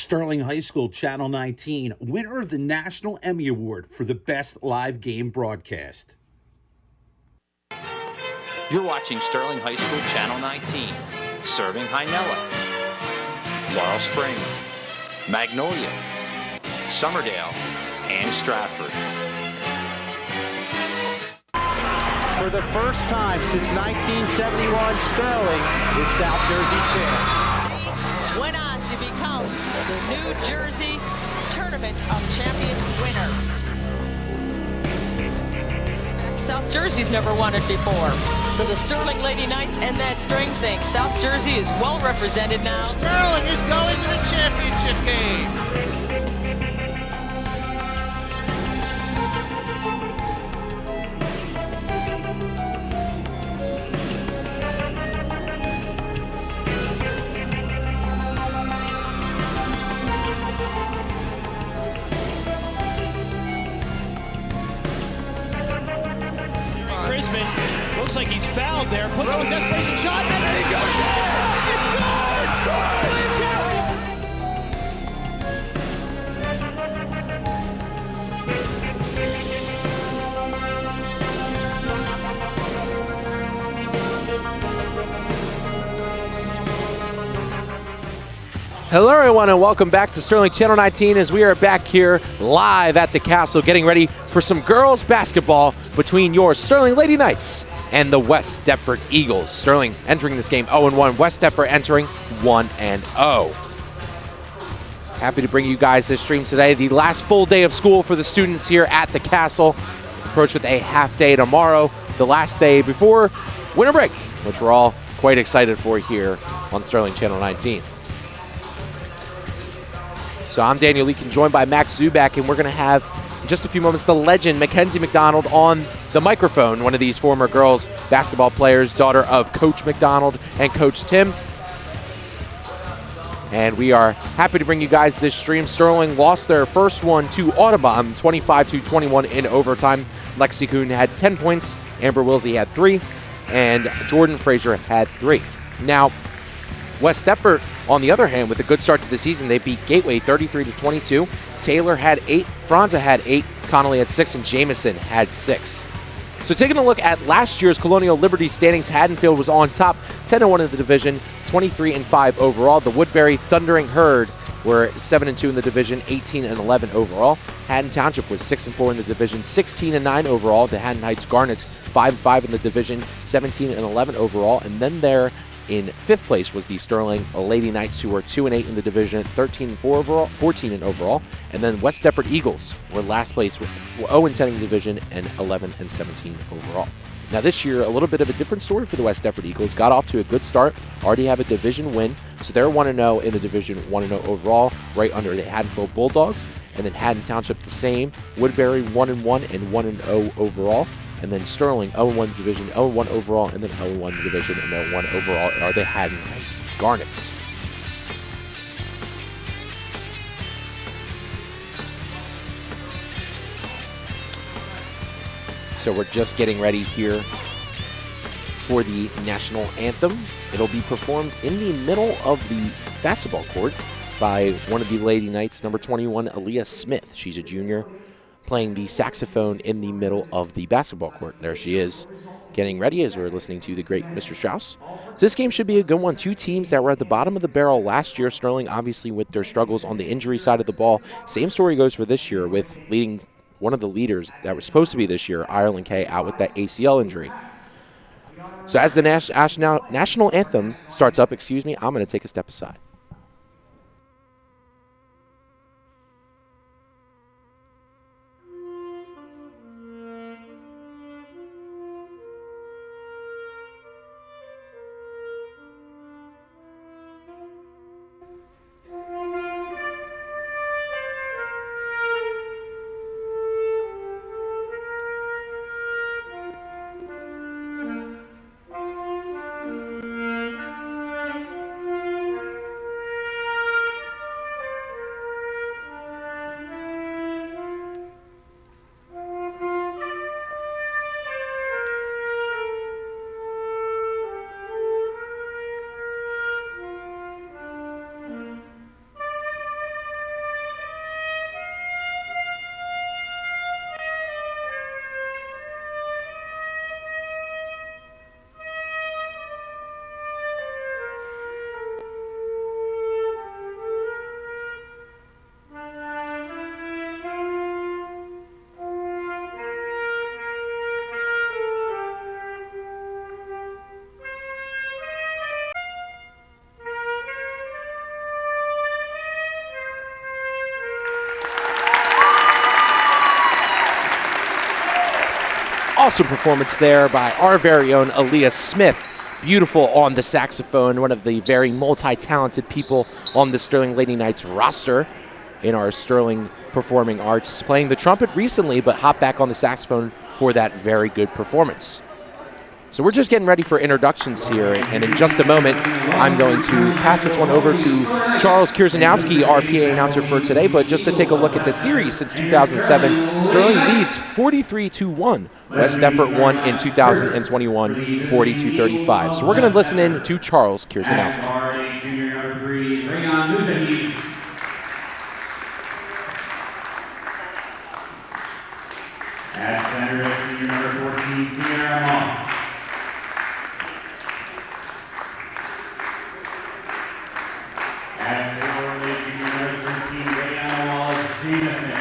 Sterling High School, Channel 19, winner of the National Emmy Award for the Best Live Game Broadcast. You're watching Sterling High School, Channel 19, serving Hynella, Laurel Springs, Magnolia, Summerdale, and Stratford. For the first time since 1971, Sterling is South Jersey champ. Went on to become the New Jersey Tournament of Champions winner. South Jersey's never won it before. So the Sterling Lady Knights and that string sing. South Jersey is well represented now. Sterling is going to the championship game. Looks like he's fouled there. Put on a desperation shot, and there he goes. Yeah! It's good! It's good! Hello everyone and welcome back to Sterling Channel 19 as we are back here live at the Castle getting ready for some girls basketball between your Sterling Lady Knights and the West Deptford Eagles. Sterling entering this game 0-1, West Deptford entering 1-0. Happy to bring you guys this stream today. The last full day of school for the students here at the Castle. Approach with a half day tomorrow, the last day before winter break, which we're all quite excited for here on Sterling Channel 19. So I'm Daniel Leakin, joined by Max Zubak, and we're going to have, in just a few moments, the legend Mackenzie McDonald on the microphone, one of these former girls basketball players, daughter of Coach McDonald and Coach Tim. And we are happy to bring you guys this stream. Sterling lost their first one to Audubon, 25-21 in overtime. Lexi Kuhn had 10 points, Amber Wilsey had 3, and Jordan Frazier had 3. Now, West Deptford, on the other hand, with a good start to the season, they beat Gateway 33-22. Taylor had 8, Franza had 8, Connolly had 6, and Jameson had 6. So taking a look at last year's Colonial Liberty standings, Haddonfield was on top, 10-1 in the division, 23-5 overall. The Woodbury Thundering Herd were 7-2 in the division, 18-11 overall. Haddon Township was 6-4 in the division, 16-9 overall. The Haddon Heights Garnets 5-5 in the division, 17-11 overall. And then there in 5th place was the Sterling Lady Knights, who were 2-8 in the division, 13-4 overall, 14 overall. And then West Deptford Eagles were last place with 0-10 in the division and 11-17 overall. Now this year, a little bit of a different story for the West Deptford Eagles. Got off to a good start, already have a division win. So they're 1-0 in the division, 1-0 overall, right under the Haddonfield Bulldogs. And then Haddon Township the same, Woodbury 1-1 and 1-0 overall. And then Sterling 0-1 division, 0-1 overall, and then 0-1 division, and 0-1 overall are the Haddon Heights Garnets. So we're just getting ready here for the national anthem. It'll be performed in the middle of the basketball court by one of the Lady Knights, number 21, Aaliyah Smith. She's a junior, playing the saxophone in the middle of the basketball court. There she is, getting ready as we're listening to the great Mr. Strauss. This game should be a good one. Two teams that were at the bottom of the barrel last year. Sterling, obviously, with their struggles on the injury side of the ball. Same story goes for this year, with leading one of the leaders that was supposed to be this year, Ireland Kay, out with that ACL injury. So as the national anthem starts up, I'm going to take a step aside. Awesome performance there by our very own Aaliyah Smith. Beautiful on the saxophone, one of the very multi-talented people on the Sterling Lady Knights roster in our Sterling Performing Arts. Playing the trumpet recently, but hopped back on the saxophone for that very good performance. So we're just getting ready for introductions here, and in just a moment, I'm going to pass this one over to Charles Kierzanowski, our PA announcer for today. But just to take a look at the series since 2007, Sterling leads 43-1. West Deptford won in 2021, 42-35. So we're going to listen in to Charles Kierzanowski. At center, senior number 14, Sierra Moss. At forward, junior number 13, Brianna Wallace Jameson.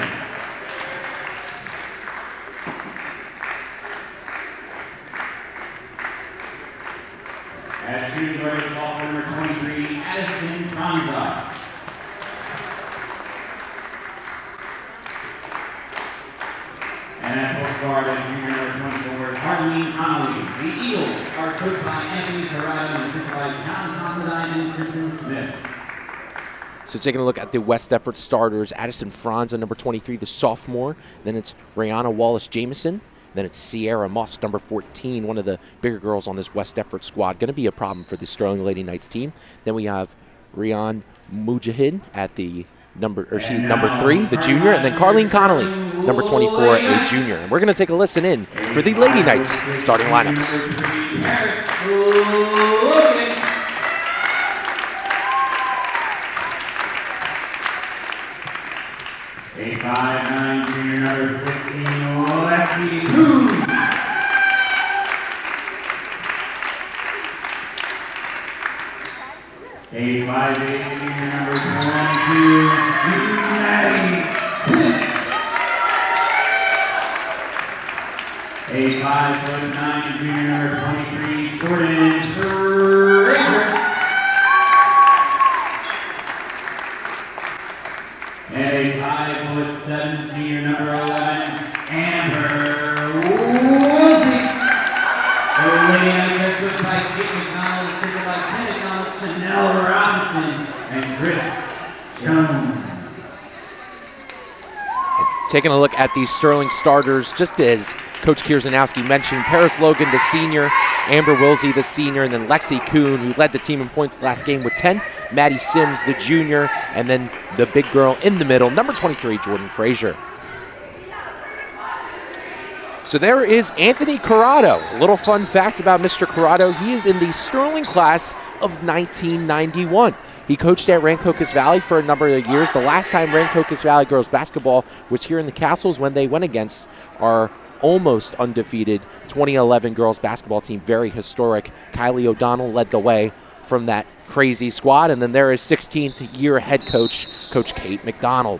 At shooting guard, sophomore number 23, Addison Franza. And at point guard, junior number 24, Arlene Connolly. The Eagles are coached by Anthony Corrado and assisted by John Considine and Kristen Smith. So taking a look at the West Deptford starters, Addison Franza, number 23, the sophomore. Then it's Brianna Wallace Jameson. Then it's Sierra Moss, number 14, one of the bigger girls on this West Deptford squad. Going to be a problem for the Sterling Lady Knights team. Then we have Rian Mujahid at the she's number 3, the junior. And then Carlene Connolly, number 24, a junior. And we're going to take a listen in for the Lady Knights starting lineups. A 5'9", junior number 15, Lexi Coon. A 5'8", junior number 22, Maddie Smith. A 5'9", junior number 23, Jordan Fraser. And a 5'7", senior number 11, Amber Woolsey. The Lady Knights are coached by Kate McDonald, assisted by Tina McDonald, Chanel Robinson, and Chris Jones. Taking a look at these Sterling starters, just as Coach Kierzanowski mentioned, Paris Logan, the senior, Amber Woolsey, the senior, and then Lexi Kuhn, who led the team in points last game with 10, Maddie Sims, the junior, and then the big girl in the middle, number 23, Jordan Frazier. So there is Anthony Corrado. A little fun fact about Mr. Corrado, he is in the Sterling class of 1991. He coached at Rancocas Valley for a number of years. The last time Rancocas Valley girls basketball was here in the Castles when they went against our almost undefeated 2011 girls basketball team. Very historic. Kylie O'Donnell led the way from that crazy squad. And then there is 16th year head coach, Coach Kate McDonald.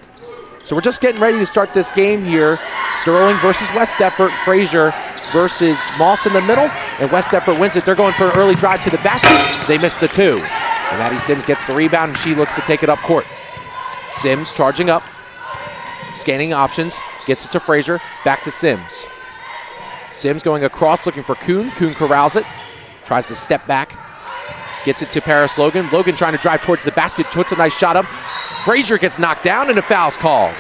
So we're just getting ready to start this game here. Sterling versus West Deptford. Frazier versus Moss in the middle. And West Deptford wins it. They're going for an early drive to the basket. They missed the 2. And Maddie Sims gets the rebound, and she looks to take it up court. Sims charging up, scanning options, gets it to Frazier, back to Sims. Sims going across, looking for Kuhn. Kuhn corrals it, tries to step back, gets it to Paris Logan. Logan trying to drive towards the basket, puts a nice shot up. Frazier gets knocked down, and a foul's called.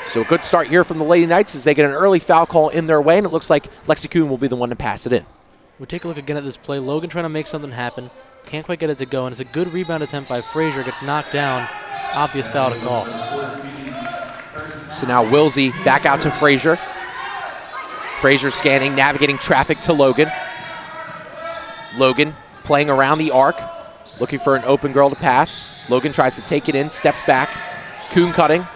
So a good start here from the Lady Knights as they get an early foul call in their way, and it looks like Lexi Kuhn will be the one to pass it in. We take a look again at this play. Logan trying to make something happen. Can't quite get it to go, and it's a good rebound attempt by Frazier. Gets knocked down. Obvious foul to call. So now Woolsey back out to Frazier. Frazier scanning, navigating traffic to Logan. Logan playing around the arc, looking for an open girl to pass. Logan tries to take it in, steps back. Kuhn cutting.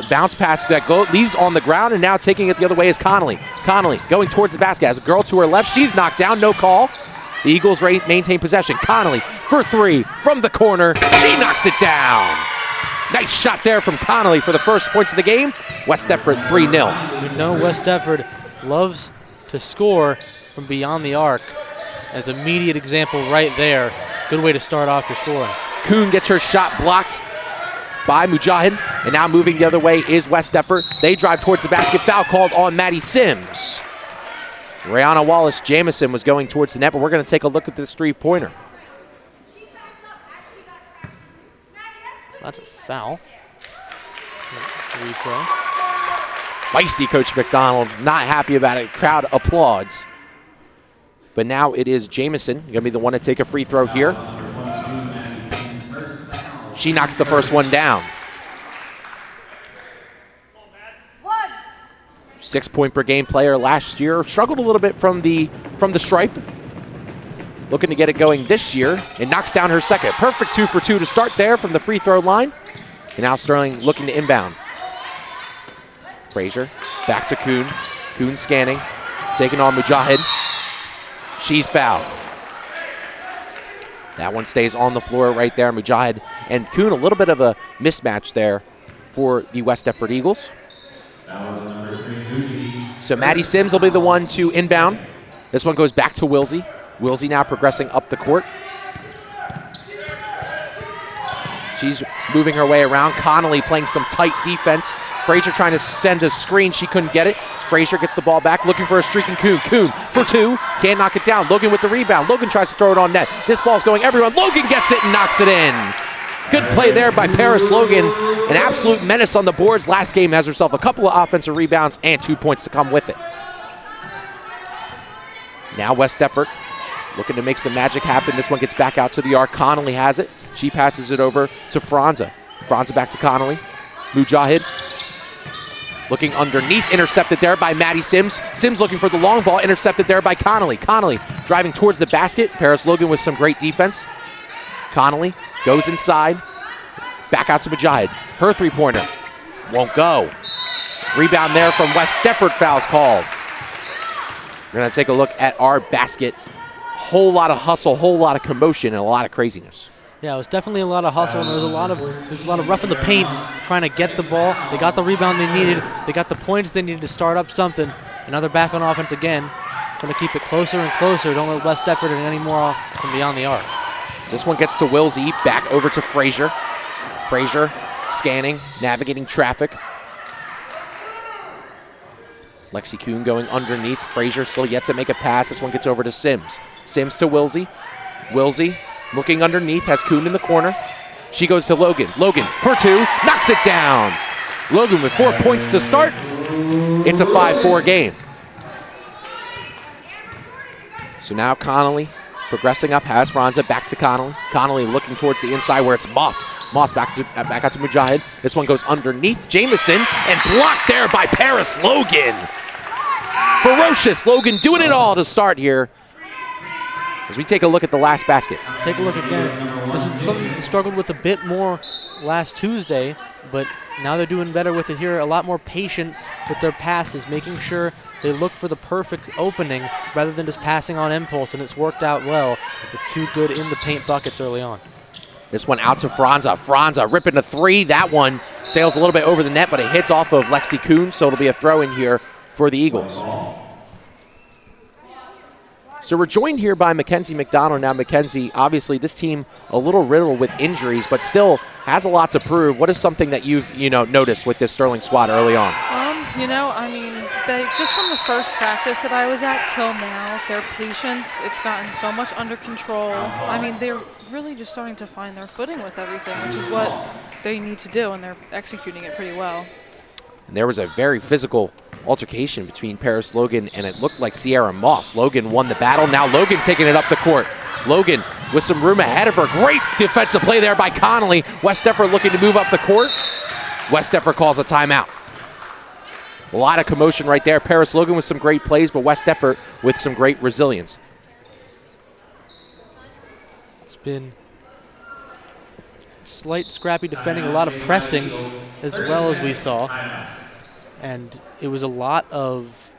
Bounce pass that leaves on the ground, and now taking it the other way is Connolly. Connolly going towards the basket. Has a girl to her left. She's knocked down. No call. The Eagles maintain possession. Connolly for 3 from the corner. She knocks it down. Nice shot there from Connolly for the first points of the game. West Deptford 3-0. We know West Deptford loves to score from beyond the arc. As immediate example right there. Good way to start off your scoring. Kuhn gets her shot blocked by Mujahid. And now moving the other way is West Deptford. They drive towards the basket. Foul called on Maddie Sims. Rihanna Wallace-Jamison was going towards the net, but we're going to take a look at this three-pointer. That's a foul. Replay. Feisty Coach McDonald, not happy about it. Crowd applauds. But now it is Jamison going to be the one to take a free throw here. She knocks the first one down. 6-point per game player last year. Struggled a little bit from the stripe. Looking to get it going this year and knocks down her second. Perfect 2 for 2 to start there from the free throw line. And now Sterling looking to inbound. Frazier back to Kuhn. Kuhn scanning, taking on Mujahid. She's fouled. That one stays on the floor right there. Mujahid and Kuhn, a little bit of a mismatch there for the West Deptford Eagles. So Maddie Sims will be the one to inbound. This one goes back to Wilsey. Wilsey now progressing up the court. She's moving her way around. Connolly playing some tight defense. Frazier trying to send a screen. She couldn't get it. Frazier gets the ball back, looking for a streaking Kuhn. Kuhn for 2. Can't knock it down. Logan with the rebound. Logan tries to throw it on net. This ball's going everyone. Logan gets it and knocks it in. Good play there by Paris Logan. An absolute menace on the boards. Last game has herself a couple of offensive rebounds and 2 points to come with it. Now West Deptford looking to make some magic happen. This one gets back out to the arc. Connolly has it. She passes it over to Franza. Franza back to Connolly. Mujahid looking underneath. Intercepted there by Maddie Sims. Sims looking for the long ball. Intercepted there by Connolly. Connolly driving towards the basket. Paris Logan with some great defense. Connolly goes inside. Back out to Mujahid. Her three-pointer won't go. Rebound there from West Deptford. Fouls called. We're going to take a look at our basket. Whole lot of hustle, whole lot of commotion, and a lot of craziness. Yeah, it was definitely a lot of hustle, and there was a lot of rough in the paint trying to get the ball. They got the rebound they needed. They got the points they needed to start up something. And now they're back on offense again. Trying to keep it closer and closer. Don't let West Deptford in any more from beyond the arc. So this one gets to Wilsey, back over to Frazier. Frazier scanning, navigating traffic. Lexi Kuhn going underneath. Frazier still yet to make a pass. This one gets over to Sims. Sims to Wilsey. Wilsey looking underneath, has Kuhn in the corner. She goes to Logan. Logan for 2, knocks it down. Logan with 4 points to start. It's a 5-4 game. So now Connolly progressing up, has Franza back to Connolly. Connolly looking towards the inside where it's Moss. Moss back out to Mujahid. This one goes underneath Jamison and blocked there by Paris Logan. Ferocious Logan doing it all to start here. As we take a look at the last basket. Take a look again. This is something they struggled with a bit more last Tuesday, but now they're doing better with it here. A lot more patience with their passes, making sure they look for the perfect opening rather than just passing on impulse, and it's worked out well with 2 good in-the-paint buckets early on. This one out to Franza. Franza ripping a 3. That one sails a little bit over the net, but it hits off of Lexi Kuhn, so it'll be a throw in here for the Eagles. So we're joined here by Mackenzie McDonald. Now, Mackenzie, obviously this team a little riddled with injuries, but still has a lot to prove. What is something that you've noticed with this Sterling squad early on? They just from the first practice that I was at till now, their patience, it's gotten so much under control. They're really just starting to find their footing with everything, which is what they need to do, and they're executing it pretty well. And there was a very physical altercation between Paris Logan and it looked like Sierra Moss. Logan won the battle. Now Logan taking it up the court. Logan with some room ahead of her. Great defensive play there by Connolly. West Deptford looking to move up the court. West Deptford calls a timeout. A lot of commotion right there. Paris Logan with some great plays, but West Deptford with some great resilience. It's been slight scrappy defending, a lot of pressing as well as we saw. And it was a lot of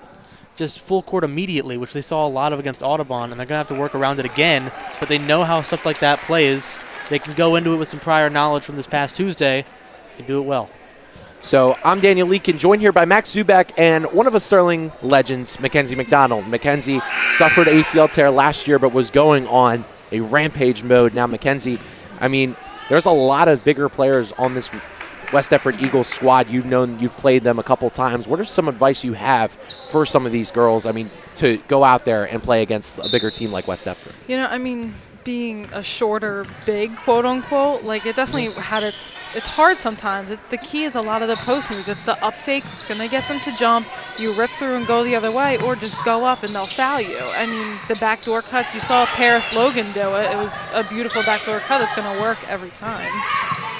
just full court immediately, which they saw a lot of against Audubon, and they're going to have to work around it again. But they know how stuff like that plays. They can go into it with some prior knowledge from this past Tuesday and do it well. So I'm Daniel Leakin, joined here by Max Zubak and one of the Sterling legends, Mackenzie McDonald. Mackenzie suffered ACL tear last year but was going on a rampage mode. Now, Mackenzie, there's a lot of bigger players on this West Deptford Eagles squad. You've played them a couple times. What are some advice you have for some of these girls, to go out there and play against a bigger team like West Deptford? Being a shorter, big, quote unquote, it definitely had it's hard sometimes. The key is a lot of the post moves. It's the up fakes. It's going to get them to jump. You rip through and go the other way, or just go up and they'll foul you. The backdoor cuts, you saw Paris Logan do it. It was a beautiful backdoor cut that's going to work every time.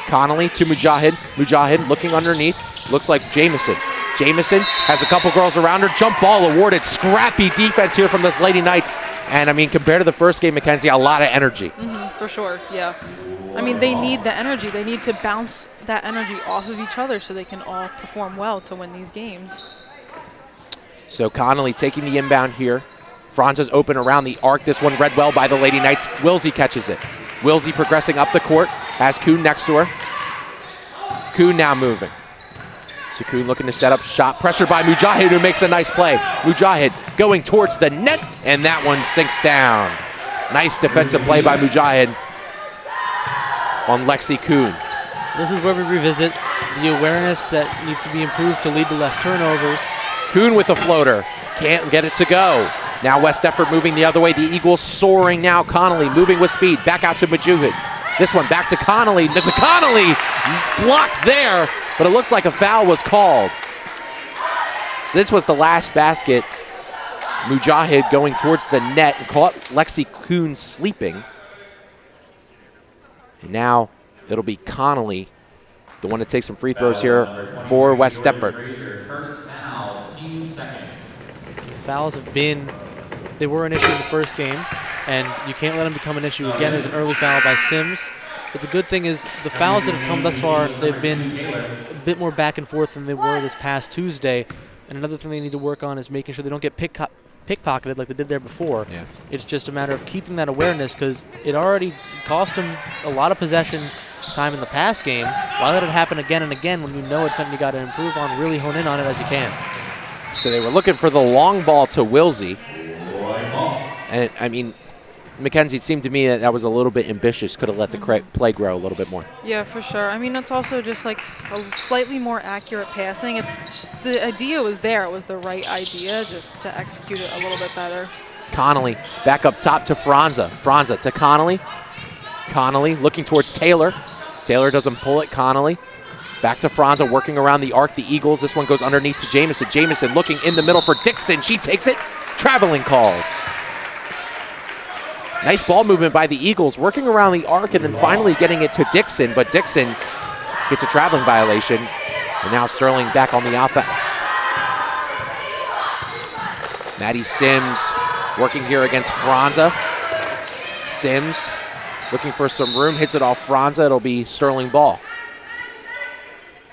Connolly to Mujahid. Mujahid looking underneath. Looks like Jamison. Jamison has a couple girls around her. Jump ball awarded. Scrappy defense here from this Lady Knights. And, compared to the first game, Mackenzie, a lot of energy. For sure, yeah. They need the energy. They need to bounce that energy off of each other so they can all perform well to win these games. So Connolly taking the inbound here. Franza's open around the arc. This one read well by the Lady Knights. Wilsey catches it. Wilsey progressing up the court. Has Kuhn next to her. Kuhn now moving. So Kuhn looking to set up shot. Pressure by Mujahid, who makes a nice play. Mujahid going towards the net, and that one sinks down. Nice defensive play by Mujahid on Lexi Kuhn. This is where we revisit the awareness that needs to be improved to lead to less turnovers. Kuhn with a floater. Can't get it to go. Now West Deptford moving the other way. The Eagles soaring now. Connolly moving with speed. Back out to Mujahid. This one back to Connolly. Connolly blocked there, but it looked like a foul was called. So this was the last basket. Mujahid going towards the net and caught Lexi Kuhn sleeping. And now it'll be Connolly, the one to take some free throws here for West Deptford. First foul, team second. Fouls they were an issue in the first game, and you can't let them become an issue again. There's an early foul by Sims. But the good thing is the fouls that have come thus far, they've been a bit more back and forth than they were this past Tuesday. And another thing they need to work on is making sure they don't get pickpocketed like they did there before. Yeah. It's just a matter of keeping that awareness, because it already cost them a lot of possession time in the past game. Why let it happen again and again when you know it's something you got to improve on, really hone in on it as you can. So they were looking for the long ball to Wilsey. And Mackenzie, it seemed to me that was a little bit ambitious. Could have let the play grow a little bit more. Yeah, for sure. It's also just a slightly more accurate passing. The idea was there. It was the right idea, just to execute it a little bit better. Connolly back up top to Franza. Franza to Connolly. Connolly looking towards Taylor. Taylor doesn't pull it. Connolly back to Franza, working around the arc. The Eagles. This one goes underneath to Jamison. Jamison looking in the middle for Dixon. She takes it. Traveling call. Nice ball movement by the Eagles, working around the arc and then finally getting it to Dixon, but Dixon gets a traveling violation. And now Sterling back on the offense. Maddie Sims working here against Franza. Sims looking for some room, hits it off Franza. It'll be Sterling ball.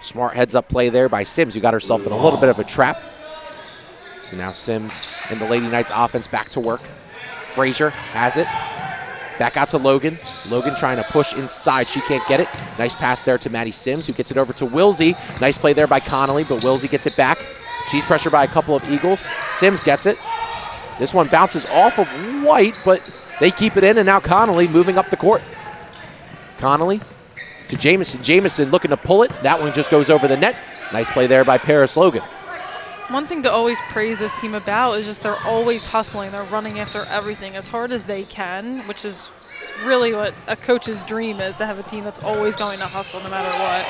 Smart heads-up play there by Sims, who got herself in a little bit of a trap. So now Sims and the Lady Knights offense back to work. Frazier has it. Back out to Logan. Logan trying to push inside. She can't get it. Nice pass there to Maddie Sims, who gets it over to Wilsey. Nice play there by Connolly, but Wilsey gets it back. She's pressured by a couple of Eagles. Sims gets it. This one bounces off of White, but they keep it in, and now Connolly moving up the court. Connolly to Jamison. Jamison looking to pull it. That one just goes over the net. Nice play there by Paris Logan. One thing to always praise this team about is just they're always hustling. They're running after everything as hard as they can, which is really what a coach's dream is, to have a team that's always going to hustle no matter what.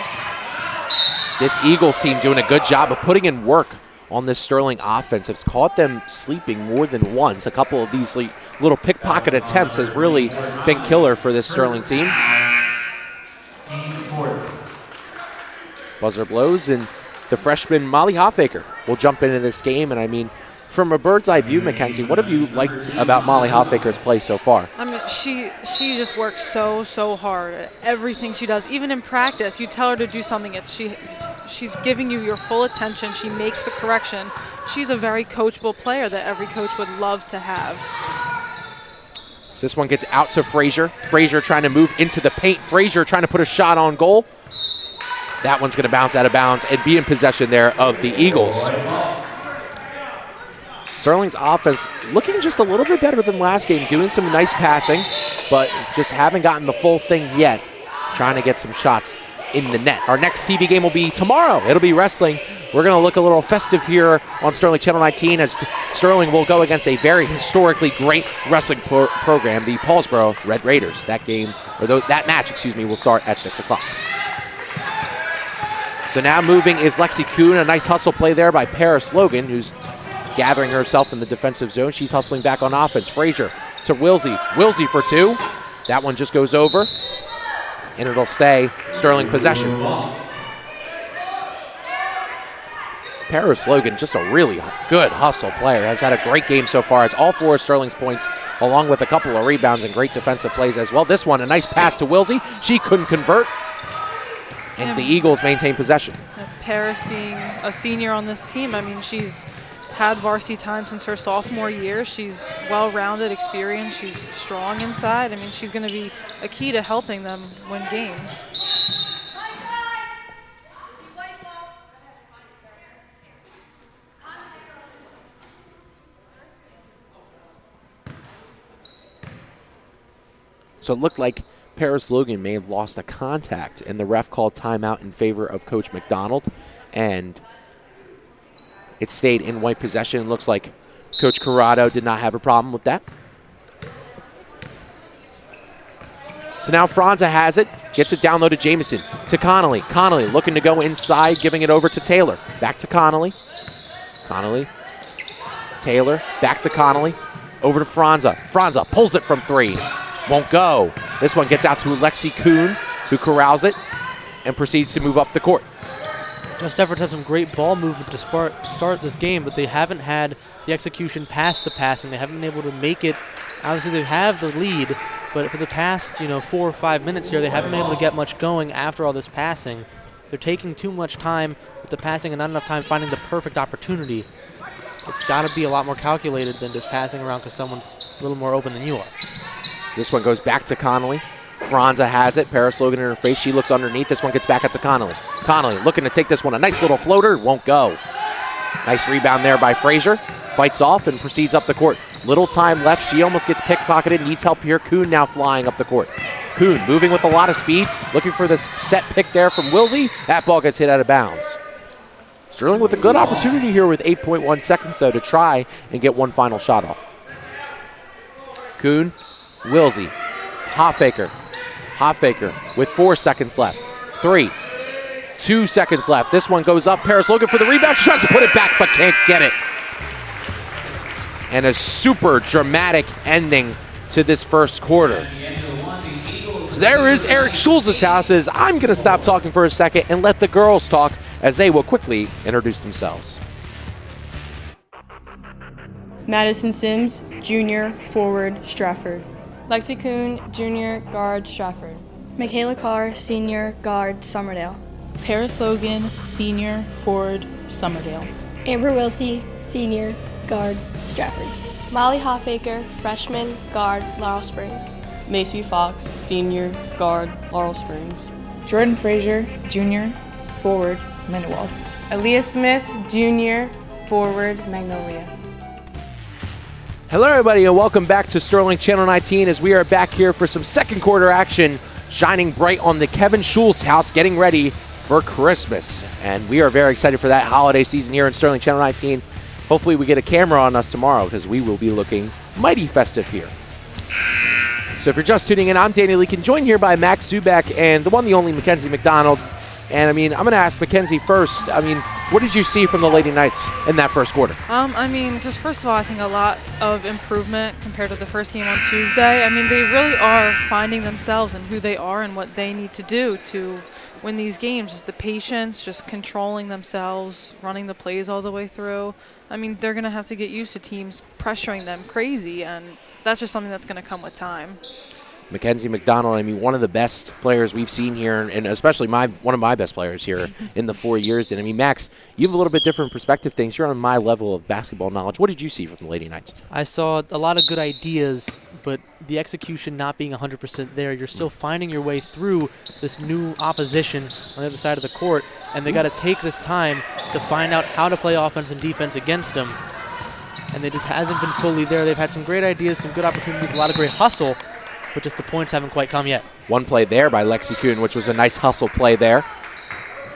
This Eagles team doing a good job of putting in work on this Sterling offense. Has caught them sleeping more than once. A couple of these little pickpocket attempts has really been killer for this Sterling team. Buzzer blows, and the freshman Molly Hoffaker will jump into this game. And from a bird's eye view, Mackenzie, what have you liked about Molly Hoffaker's play so far? She just works so hard at everything she does. Even in practice, you tell her to do something, she's giving you your full attention. She makes the correction. She's a very coachable player that every coach would love to have. So this one gets out to Frazier. Frazier trying to move into the paint. Frazier trying to put a shot on goal. That one's going to bounce out of bounds and be in possession there of the Eagles. Sterling's offense looking just a little bit better than last game, doing some nice passing, but just haven't gotten the full thing yet. Trying to get some shots in the net. Our next TV game will be tomorrow. It'll be wrestling. We're going to look a little festive here on Sterling Channel 19 as Sterling will go against a very historically great wrestling program, the Paulsboro Red Raiders. That game, or that match, excuse me, will start at 6 o'clock. So now moving is Lexi Kuhn. A nice hustle play there by Paris Logan, who's gathering herself in the defensive zone. She's hustling back on offense. Frazier to Wilsey. Wilsey for 2. That one just goes over, and it'll stay Sterling possession. Paris Logan, just a really good hustle player, has had a great game so far. It's all 4 of Sterling's points, along with a couple of rebounds and great defensive plays as well. This one, a nice pass to Wilsey. She couldn't convert, and the Eagles maintain possession. Paris being a senior on this team, I mean, she's had varsity time since her sophomore year. She's well-rounded, experienced. She's strong inside. I mean, she's going to be a key to helping them win games. So it looked like Paris Logan may have lost a contact, and the ref called timeout in favor of Coach McDonald, and it stayed in white possession. It looks like Coach Corrado did not have a problem with that. So now Franza has it, gets it down low to Jamison, to Connolly. Connolly looking to go inside, giving it over to Taylor. Back to Connolly. Connolly. Taylor, back to Connolly. Over to Franza. Franza pulls it from 3. Won't go. This one gets out to Lexi Kuhn, who corrals it and proceeds to move up the court. Just Deptford has some great ball movement to start this game, but they haven't had the execution past the passing. They haven't been able to make it. Obviously, they have the lead, but for the past 4 or 5 minutes here, they haven't been able to get much going after all this passing. They're taking too much time with the passing and not enough time finding the perfect opportunity. It's got to be a lot more calculated than just passing around because someone's a little more open than you are. So this one goes back to Connolly. Franza has it. Paris Logan in her face. She looks underneath. This one gets back out to Connolly. Connolly looking to take this one. A nice little floater. Won't go. Nice rebound there by Frazier. Fights off and proceeds up the court. Little time left. She almost gets pickpocketed. Needs help here. Kuhn now flying up the court. Kuhn moving with a lot of speed. Looking for this set pick there from Wilsey. That ball gets hit out of bounds. Sterling with a good opportunity here with 8.1 seconds, though, to try and get one final shot off. Kuhn, Wilsey, Hoffaker. Hoffaker with 4 seconds left. 3, 2 seconds left. This one goes up. Paris Logan for the rebound. She tries to put it back, but can't get it. And a super dramatic ending to this first quarter. So there is Eric Schulz's house. As I'm going to stop talking for a second and let the girls talk as they will quickly introduce themselves. Madison Sims, Junior, forward, Stratford. Lexi Kuhn, Junior, guard, Stratford. Michaela Carr, Senior, guard, Summerdale. Paris Logan, Senior, forward, Summerdale. Amber Wilsey, Senior, guard, Stratford. Molly Hoffaker, Freshman, guard, Laurel Springs. Macy Fox, Senior, guard, Laurel Springs. Jordan Frazier, Junior, forward, Lindenwold. Aaliyah Smith, Junior, forward, Magnolia. Hello, everybody, and welcome back to Sterling Channel 19 as we are back here for some second quarter action, shining bright on the Kevin Schulz house, getting ready for Christmas. And we are very excited for that holiday season here in Sterling Channel 19. Hopefully we get a camera on us tomorrow because we will be looking mighty festive here. So if you're just tuning in, I'm Danny Leakin, joined here by Max Zubak and the one, the only Mackenzie McDonald. And, I'm going to ask Mackenzie first. What did you see from the Lady Knights in that first quarter? Just first of all, I think a lot of improvement compared to the first game on Tuesday. They really are finding themselves and who they are and what they need to do to win these games. Just the patience, just controlling themselves, running the plays all the way through. They're going to have to get used to teams pressuring them crazy, and that's just something that's going to come with time. Mackenzie McDonald, one of the best players we've seen here, and especially one of my best players here in the 4 years. And Max, you have a little bit different perspective things. You're on my level of basketball knowledge. What did you see from the Lady Knights? I saw a lot of good ideas, but the execution not being 100% there. You're still finding your way through this new opposition on the other side of the court, and they got to take this time to find out how to play offense and defense against them. And it just hasn't been fully there. They've had some great ideas, some good opportunities, a lot of great hustle, but just the points haven't quite come yet. One play there by Lexi Kuhn, which was a nice hustle play there.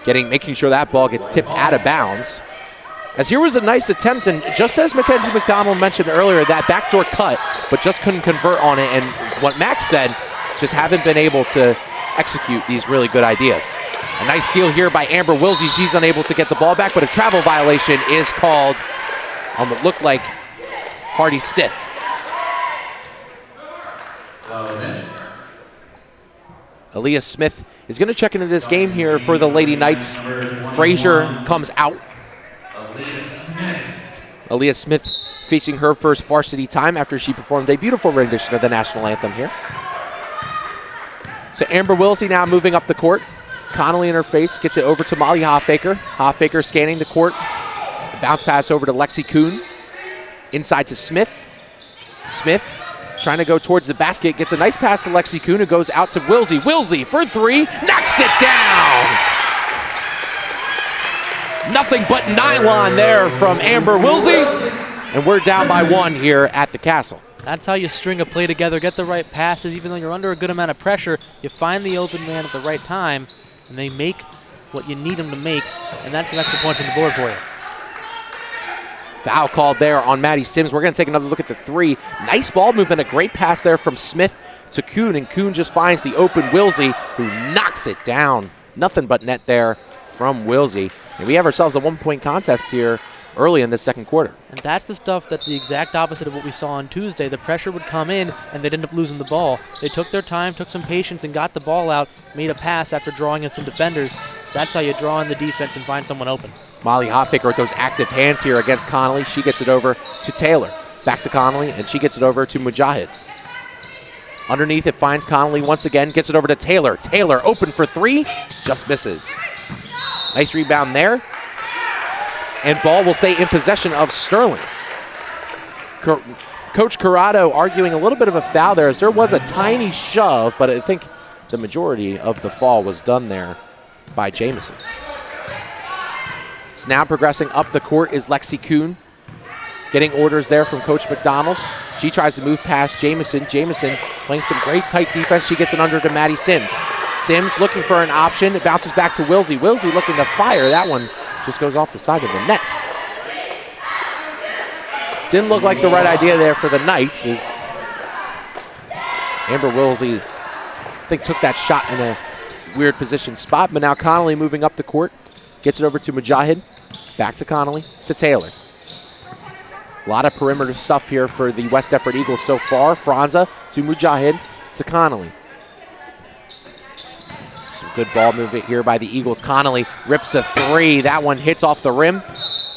Making sure that ball gets tipped out of bounds. As here was a nice attempt, and just as Mackenzie McDonald mentioned earlier, that backdoor cut, but just couldn't convert on it. And what Max said, just haven't been able to execute these really good ideas. A nice steal here by Amber Wilsey. She's unable to get the ball back, but a travel violation is called on what looked like Hardy Stiff. Aaliyah Smith is going to check into this game here for the Lady Knights. Frazier comes out. Aaliyah Smith facing her first varsity time after she performed a beautiful rendition of the national anthem here. So Amber Wilsey now moving up the court. Connolly in her face, gets it over to Molly Hoffaker. Hoffaker scanning the court. A bounce pass over to Lexi Kuhn. Inside to Smith. Smith trying to go towards the basket. Gets a nice pass to Lexi Kuhn, who goes out to Wilsey. Wilsey for three. Knocks it down! Nothing but nylon there from Amber Wilsey. And we're down by one here at the Castle. That's how you string a play together, get the right passes. Even though you're under a good amount of pressure, you find the open man at the right time, and they make what you need them to make, and that's some extra points on the board for you. Foul called there on Maddie Sims. We're going to take another look at the three. Nice ball movement, a great pass there from Smith to Kuhn, and Kuhn just finds the open Wilsey, who knocks it down. Nothing but net there from Wilsey. And we have ourselves a one-point contest here early in the second quarter. And that's the stuff that's the exact opposite of what we saw on Tuesday. The pressure would come in, and they'd end up losing the ball. They took their time, took some patience, and got the ball out, made a pass after drawing in some defenders. That's how you draw in the defense and find someone open. Molly Hoffaker with those active hands here against Connolly. She gets it over to Taylor. Back to Connolly, and she gets it over to Mujahid. Underneath, it finds Connolly once again, gets it over to Taylor. Taylor open for three, just misses. Nice rebound there. And ball will stay in possession of Sterling. Coach Corrado arguing a little bit of a foul there, as there was a tiny shove, but I think the majority of the fall was done there by Jamison. So now progressing up the court is Lexi Kuhn, getting orders there from Coach McDonald. She tries to move past Jamison. Jamison playing some great tight defense. She gets it under to Maddie Sims. Sims looking for an option. It bounces back to Wilsey. Wilsey looking to fire. That one just goes off the side of the net. Didn't look like the right idea there for the Knights, as Amber Wilsey, I think, took that shot in a weird position spot. But now Connolly moving up the court. Gets it over to Mujahid. Back to Connolly, to Taylor. A lot of perimeter stuff here for the West Deptford Eagles so far. Franza to Mujahid, to Connolly. Some good ball movement here by the Eagles. Connolly rips a three. That one hits off the rim.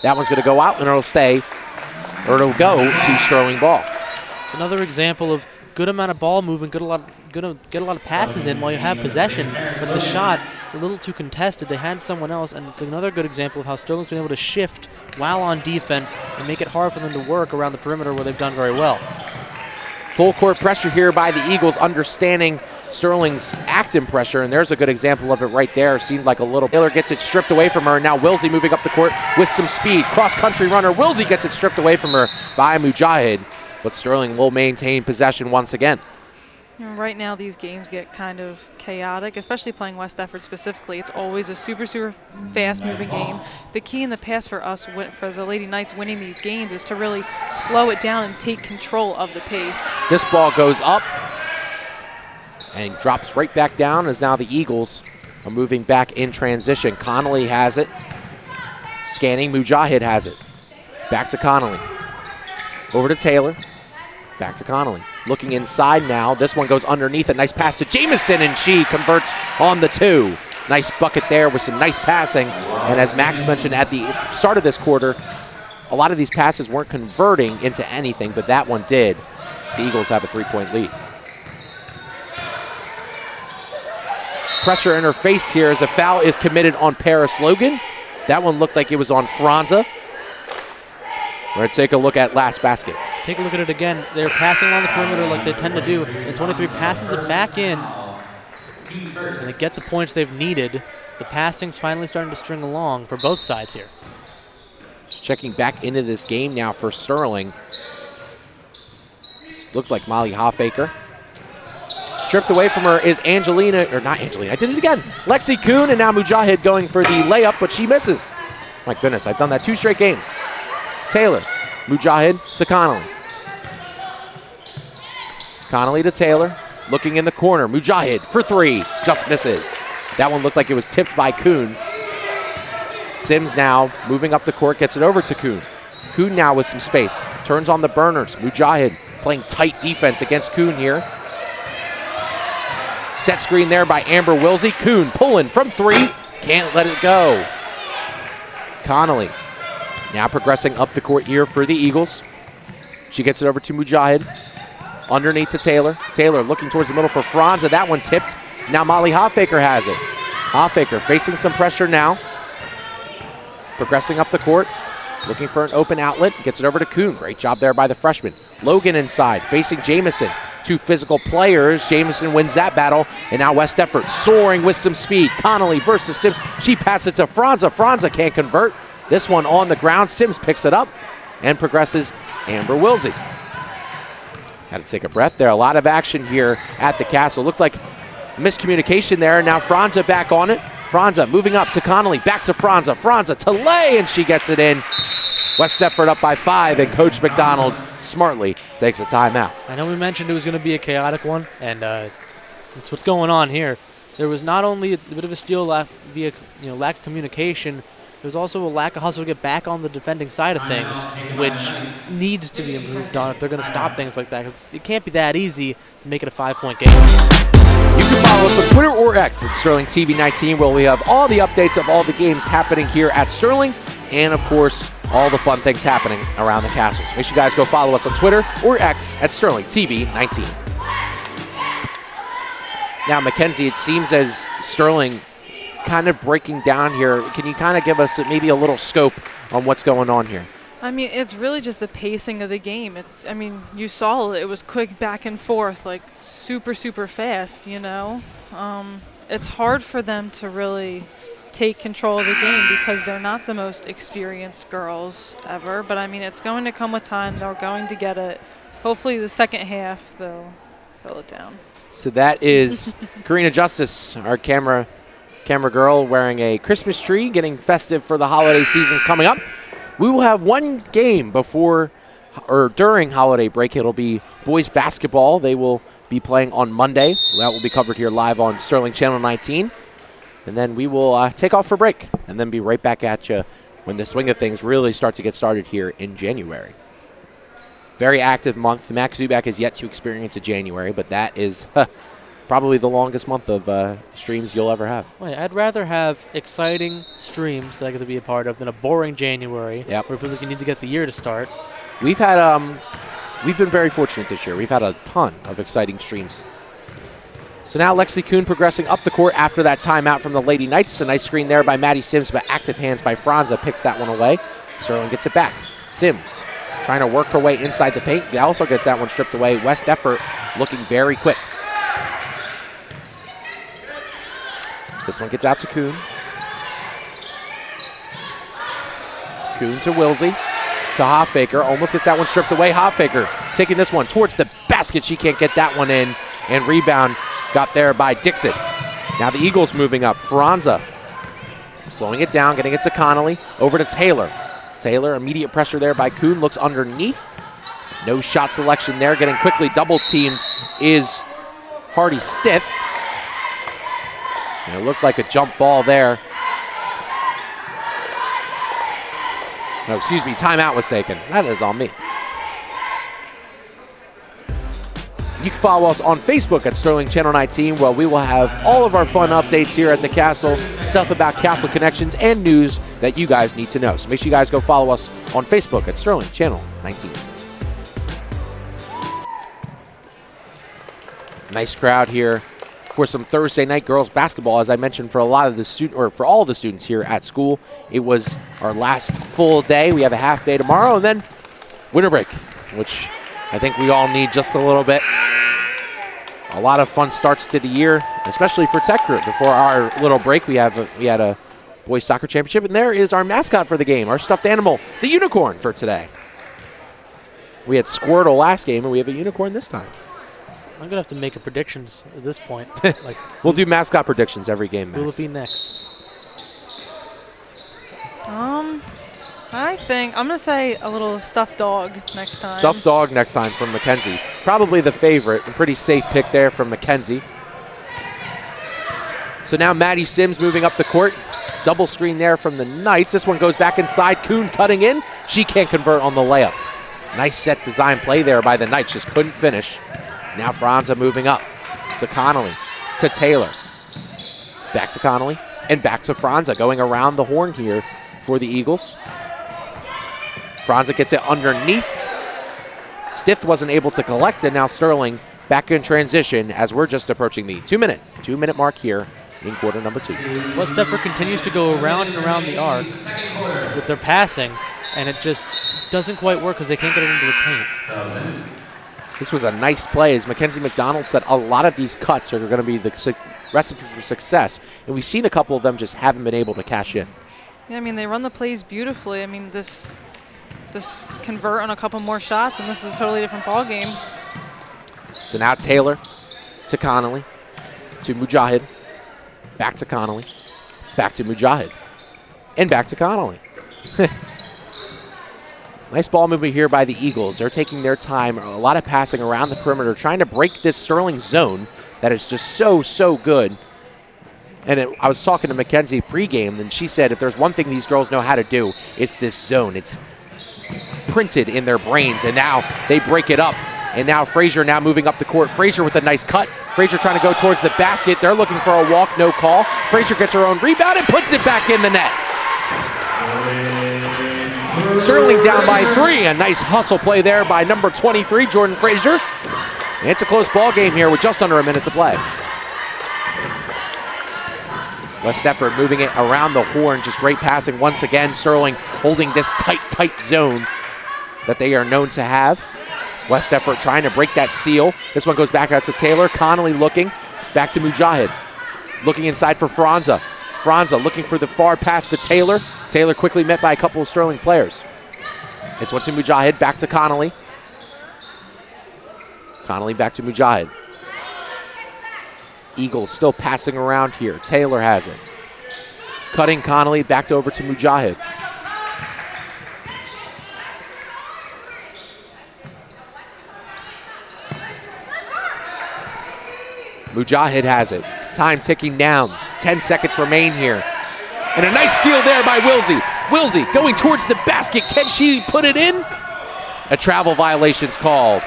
That one's going to go out, and it'll stay, or it'll go to Sterling ball. It's another example of good amount of ball movement, get a lot of passes in while you have possession, but the shot is a little too contested. They had someone else, and it's another good example of how Sterling's been able to shift while on defense and make it hard for them to work around the perimeter, where they've done very well. Full court pressure here by the Eagles, understanding Sterling's acting pressure, and there's a good example of it right there. Seemed like a little. Taylor gets it stripped away from her. Now Wilsey moving up the court with some speed. Cross-country runner. Wilsey gets it stripped away from her by Mujahid, but Sterling will maintain possession once again. Right now, these games get kind of chaotic, especially playing West Deptford specifically. It's always a super, super fast-moving game. The key in the past for us, for the Lady Knights winning these games, is to really slow it down and take control of the pace. This ball goes up and drops right back down, as now the Eagles are moving back in transition. Connolly has it. Scanning, Mujahid has it. Back to Connolly. Over to Taylor. Back to Connolly. Looking inside now. This one goes underneath. A nice pass to Jamison, and she converts on the two. Nice bucket there with some nice passing. And as Max mentioned at the start of this quarter, a lot of these passes weren't converting into anything, but that one did. The Eagles have a three-point lead. Pressure in her face here as a foul is committed on Paris Logan. That one looked like it was on Franza. We're going to take a look at last basket. Take a look at it again. They're passing on the perimeter like they tend to do. And 23 passes it back in. And they get the points they've needed. The passing's finally starting to string along for both sides here. Checking back into this game now for Sterling. This looked like Molly Hoffaker. Stripped away from her is Angelina, or not Angelina, I did it again. Lexi Kuhn, and now Mujahid going for the layup, but she misses. My goodness, I've done that 2 straight games. Taylor, Mujahid to Connolly. Connolly to Taylor, looking in the corner. Mujahid for 3, just misses. That one looked like it was tipped by Kuhn. Sims now moving up the court, gets it over to Kuhn. Kuhn now with some space, turns on the burners. Mujahid playing tight defense against Kuhn here. Set screen there by Amber Wilsey. Kuhn pulling from 3, can't let it go. Connolly now progressing up the court here for the Eagles. She gets it over to Mujahid. Underneath to Taylor. Taylor looking towards the middle for Franza. That one tipped. Now Molly Hoffaker has it. Hoffaker facing some pressure now. Progressing up the court. Looking for an open outlet. Gets it over to Kuhn. Great job there by the freshman. Logan inside facing Jamison. 2 physical players. Jamison wins that battle. And now West Deptford soaring with some speed. Connolly versus Sims. She passes it to Franza. Franza can't convert. This one on the ground. Sims picks it up and progresses Amber Wilsey. Had to take a breath there. A lot of action here at the Castle. Looked like miscommunication there. Now Franza back on it. Franza moving up to Connolly. Back to Franza. Franza to Lay, and she gets it in. West Deptford up by 5, and Coach McDonald smartly takes a timeout. I know we mentioned it was going to be a chaotic one, and that's what's going on here. There was not only a bit of a steal via lack of communication, there was also a lack of hustle to get back on the defending side of things, which needs to be improved on if they're going to stop things like that. It can't be that easy to make it a 5-point game. You can follow us on Twitter or X at Sterling TV 19, where we have all the updates of all the games happening here at Sterling, and of course, all the fun things happening around the Castle. So make sure you guys go follow us on Twitter or X at Sterling TV 19. Now, Mackenzie, it seems as Sterling kind of breaking down here. Can you kind of give us maybe a little scope on what's going on here? I mean, it's really just the pacing of the game. You saw it was quick back and forth, like super, super fast, It's hard for them to really take control of the game because they're not the most experienced girls ever. But, it's going to come with time. They're going to get it. Hopefully the second half, they'll fill it down. So that is Karina Justice, our camera girl, wearing a Christmas tree, getting festive for the holiday seasons coming up. We will have one game before or during holiday break. It'll be boys basketball. They will be playing on Monday. That will be covered here live on Sterling Channel 19. And then we will take off for break and then be right back at you when the swing of things really start to get started here in January. Very active month. Max Zuback has yet to experience a January, but that is probably the longest month of streams you'll ever have. Well, I'd rather have exciting streams that I get to be a part of than a boring January where it feels like you need to get the year to start. We've had we've been very fortunate this year. We've had a ton of exciting streams. So now Lexi Kuhn progressing up the court after that timeout from the Lady Knights. A nice screen there by Maddie Sims, but active hands by Franza picks that one away. Sterling gets it back. Sims trying to work her way inside the paint. He also gets that one stripped away. West Deptford looking very quick. This one gets out to Kuhn. Kuhn to Wilsey. To Hoffaker. Almost gets that one stripped away. Hoffaker taking this one towards the basket. She can't get that one in. And rebound got there by Dixon. Now the Eagles moving up. Franza slowing it down, getting it to Connolly. Over to Taylor. Taylor, immediate pressure there by Kuhn. Looks underneath. No shot selection there. Getting quickly double teamed is Hardy Stiff. And it looked like a jump ball there. No, excuse me, timeout was taken. That is on me. You can follow us on Facebook at Sterling Channel 19, where we will have all of our fun updates here at the Castle, stuff about Castle connections, and news that you guys need to know. So make sure you guys go follow us on Facebook at Sterling Channel 19. Nice crowd here for some Thursday night girls basketball. As I mentioned, for a lot of the for all the students here at school, it was our last full day. We have a half day tomorrow, and then winter break, which I think we all need just a little bit. A lot of fun starts to the year, especially for Tech Group. Before our little break, we had a boys soccer championship, and there is our mascot for the game, our stuffed animal, the unicorn, for today. We had Squirtle last game, and we have a unicorn this time. I'm gonna have to make a predictions at this point. Like, we'll do mascot predictions every game, Max. Who will it be next? I think I'm gonna say a little stuffed dog next time. Stuffed dog next time from Mackenzie. Probably the favorite. A pretty safe pick there from Mackenzie. So now Maddie Sims moving up the court. Double screen there from the Knights. This one goes back inside. Kuhn cutting in. She can't convert on the layup. Nice set design play there by the Knights. Just couldn't finish. Now Franza moving up to Connolly, to Taylor. Back to Connolly, and back to Franza, going around the horn here for the Eagles. Franza gets it underneath. Stiff wasn't able to collect it. Now Sterling back in transition as we're just approaching the 2-minute mark here in quarter number 2. West Deptford continues to go around and around the arc with their passing, and it just doesn't quite work because they can't get it into the paint. This was a nice play. As Mackenzie McDonald said, a lot of these cuts are going to be the recipe for success, and we've seen a couple of them just haven't been able to cash in. Yeah, I mean, they run the plays beautifully. I mean, just convert on a couple more shots, and this is a totally different ball game. So now Taylor to Connolly, to Mujahid, back to Connolly, back to Mujahid, and back to Connolly. Nice ball movement here by the Eagles. They're taking their time, a lot of passing around the perimeter, trying to break this Sterling zone that is just so good. And I was talking to Mackenzie pregame, and she said if there's one thing these girls know how to do, it's this zone. It's printed in their brains, and now they break it up. And now Frazier now moving up the court. Frazier with a nice cut. Frazier trying to go towards the basket. They're looking for a walk, no call. Frazier gets her own rebound and puts it back in the net. Sterling down by 3. A nice hustle play there by number 23, Jordan Frazier. And it's a close ball game here with just under a minute to play. West Deptford moving it around the horn. Just great passing once again. Sterling holding this tight zone that they are known to have. West Deptford trying to break that seal. This one goes back out to Taylor. Connolly looking. Back to Mujahid. Looking inside for Franza. Franza looking for the far pass to Taylor. Taylor quickly met by a couple of Sterling players. This one to Mujahid. Back to Connolly. Connolly back to Mujahid. Eagles still passing around here. Taylor has it. Cutting Connolly back over to Mujahid. Mujahid has it. Time ticking down. 10 seconds remain here. And a nice steal there by Wilsey. Wilsey going towards the basket. Can she put it in? A travel violation's called.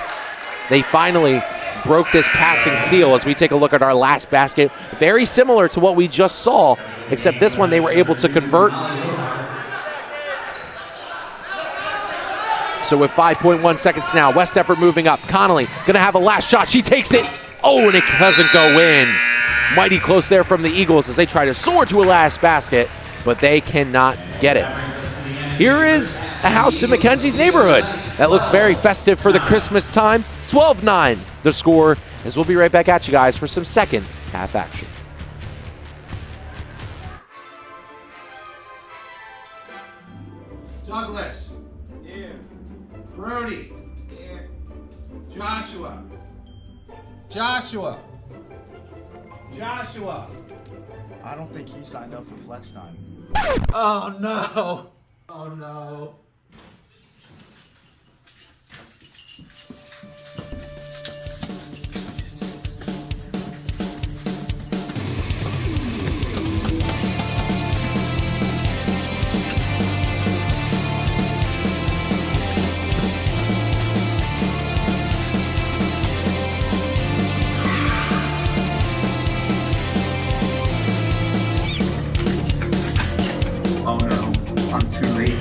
They finally broke this passing seal as we take a look at our last basket. Very similar to what we just saw, except this one they were able to convert. So with 5.1 seconds now, West Deptford moving up. Connolly gonna have a last shot. She takes it. Oh, and it doesn't go in. Mighty close there from the Eagles as they try to soar to a last basket, but they cannot get it. Here is a house in Mackenzie's neighborhood that looks very festive for the Christmas time. 12-9 the score, as we'll be right back at you guys for some second half action. Douglas. Here. Brody. Here. Joshua. Joshua. Joshua. I don't think he signed up for flex time. Oh no. Oh no. Oh no, I'm too late.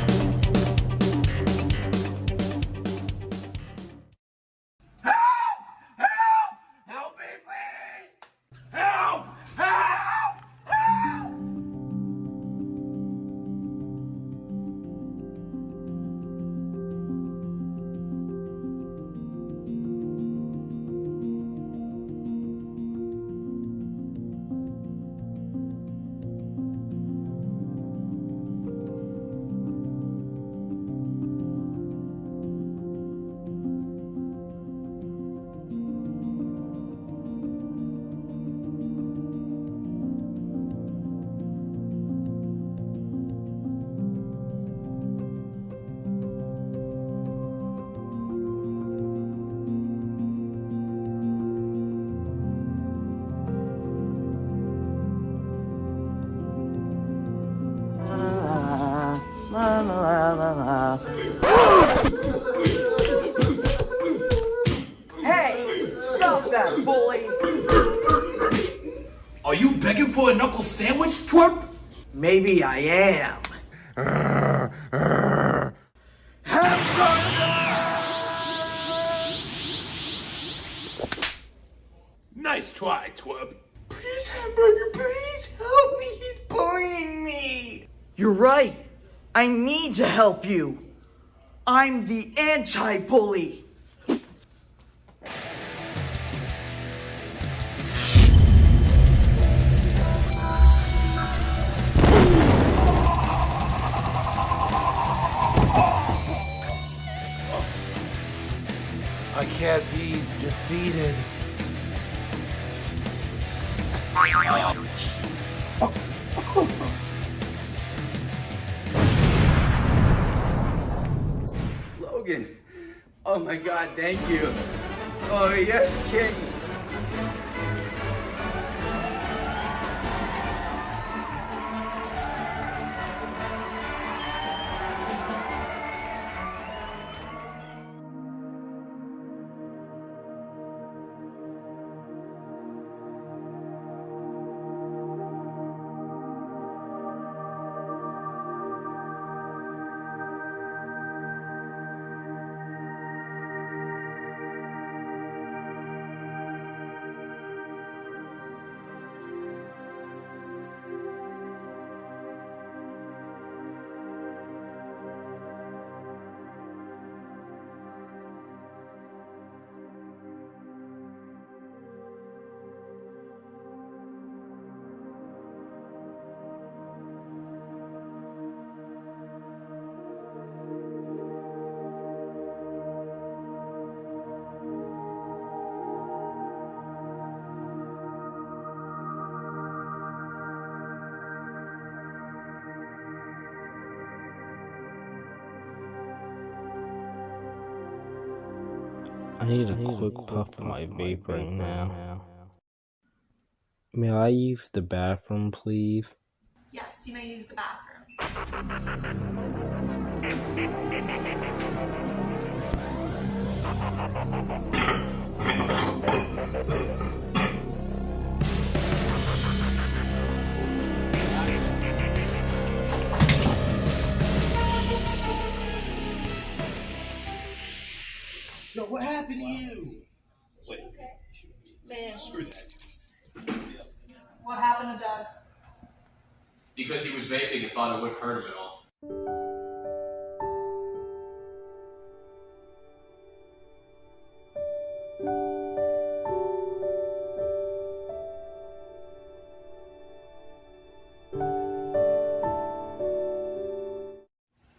Stop that, bully! Are you begging for a knuckle sandwich, twerp? Maybe I am. Nice try, twerp. Please, Hamburger, please help me. He's bullying me. You're right. I need to help you. I'm the anti-bully. I can't be defeated. Logan. Oh my God, thank you. Oh yes, King. I need a quick puff of my vape right now. May I use the bathroom, please? Yes, you may use the bathroom. Yo, what happened to you? Wait. Man, screw that. What happened to Doug? Because he was vaping and thought it wouldn't hurt him at all.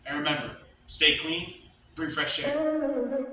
And remember, stay clean, breathe fresh air.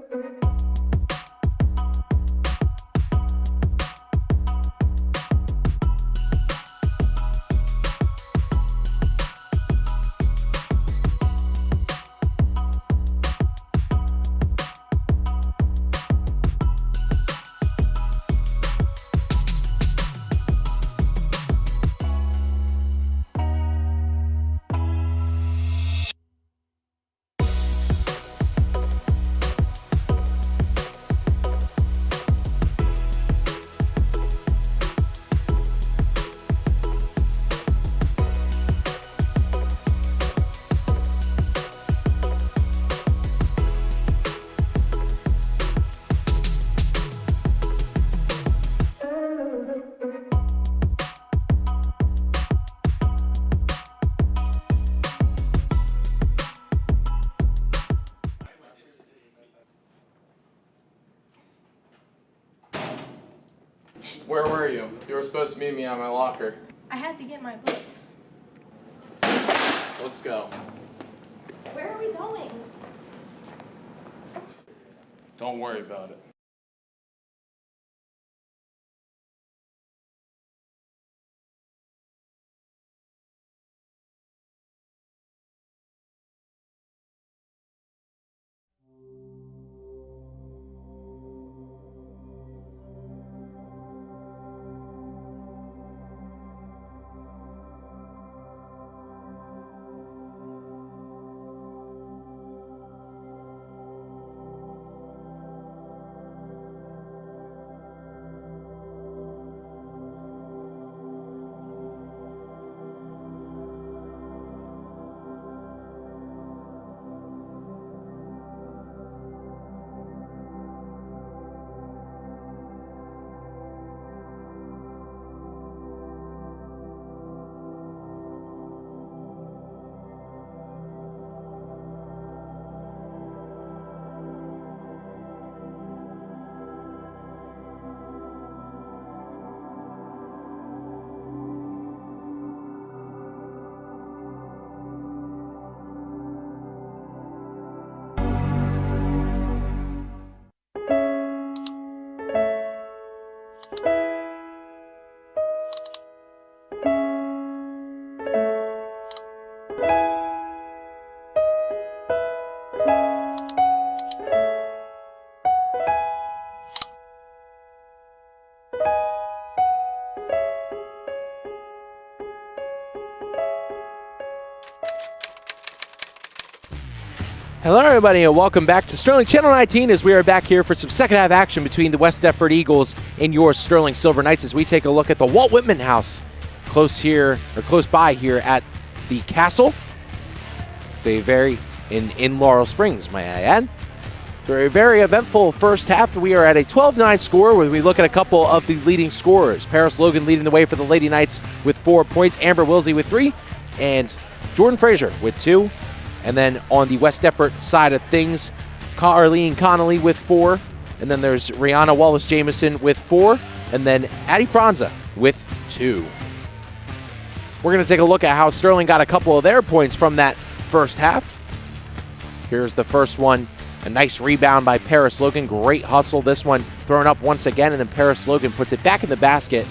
Where were you? You were supposed to meet me at my locker. I had to get my books. Let's go. Where are we going? Don't worry about it. Hello, everybody, and welcome back to Sterling Channel 19 as we are back here for some second half action between the West Deptford Eagles and your Sterling Silver Knights as we take a look at the Walt Whitman House close by here at the Castle. They vary in Laurel Springs, may I add. Very, very eventful first half. We are at a 12-9 score where we look at a couple of the leading scorers. Paris Logan leading the way for the Lady Knights with 4 points, Amber Wilsey with 3, and Jordan Frazier with 2. And then on the West Deptford side of things, Carleen Connolly with 4. And then there's Rihanna Wallace-Jameson with 4. And then Addie Franza with 2. We're going to take a look at how Sterling got a couple of their points from that first half. Here's the first one. A nice rebound by Paris Logan. Great hustle. This one thrown up once again. And then Paris Logan puts it back in the basket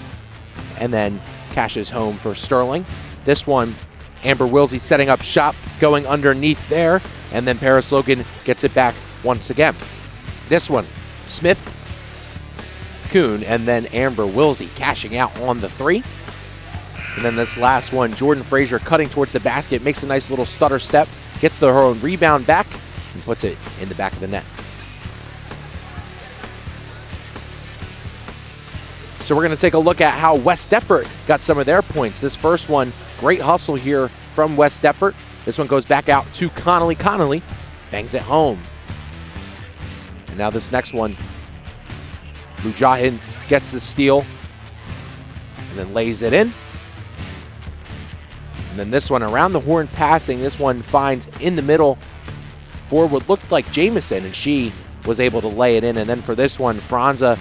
and then cashes home for Sterling. This one, Amber Wilsey setting up shop, going underneath there, and then Paris Logan gets it back once again. This one, Smith, Kuhn, and then Amber Wilsey cashing out on the 3. And then this last one, Jordan Frazier cutting towards the basket, makes a nice little stutter step, gets her own rebound back, and puts it in the back of the net. So we're going to take a look at how West Deptford got some of their points. This first one, great hustle here from West Deptford. This one goes back out to Connolly. Connolly bangs it home. And now this next one, Mujahid gets the steal and then lays it in. And then this one around the horn passing. This one finds in the middle for what looked like Jameson, and she was able to lay it in. And then for this one, Franza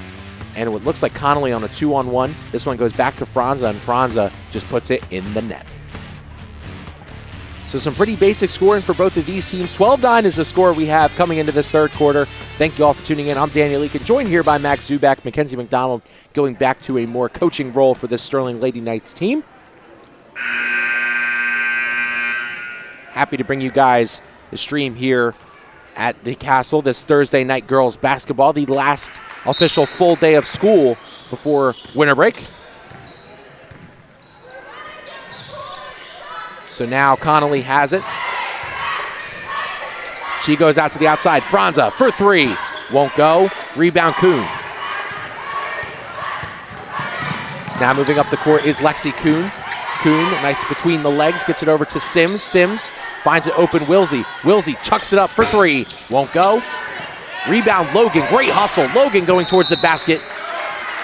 and what looks like Connolly on a 2-on-1. This one goes back to Franza, and Franza just puts it in the net. So some pretty basic scoring for both of these teams. 12-9 is the score we have coming into this third quarter. Thank you all for tuning in. I'm Daniel Leakin, joined here by Max Zubak, Mackenzie McDonald, going back to a more coaching role for this Sterling Lady Knights team. Happy to bring you guys the stream here at the Castle this Thursday night girls basketball, the last official full day of school before winter break. So now Connolly has it. She goes out to the outside. Franza for 3. Won't go. Rebound Kuhn. So now moving up the court is Lexi Kuhn. Kuhn, nice between the legs, gets it over to Sims. Sims finds it open. Wilsey. Wilsey chucks it up for 3. Won't go. Rebound Logan. Great hustle. Logan going towards the basket.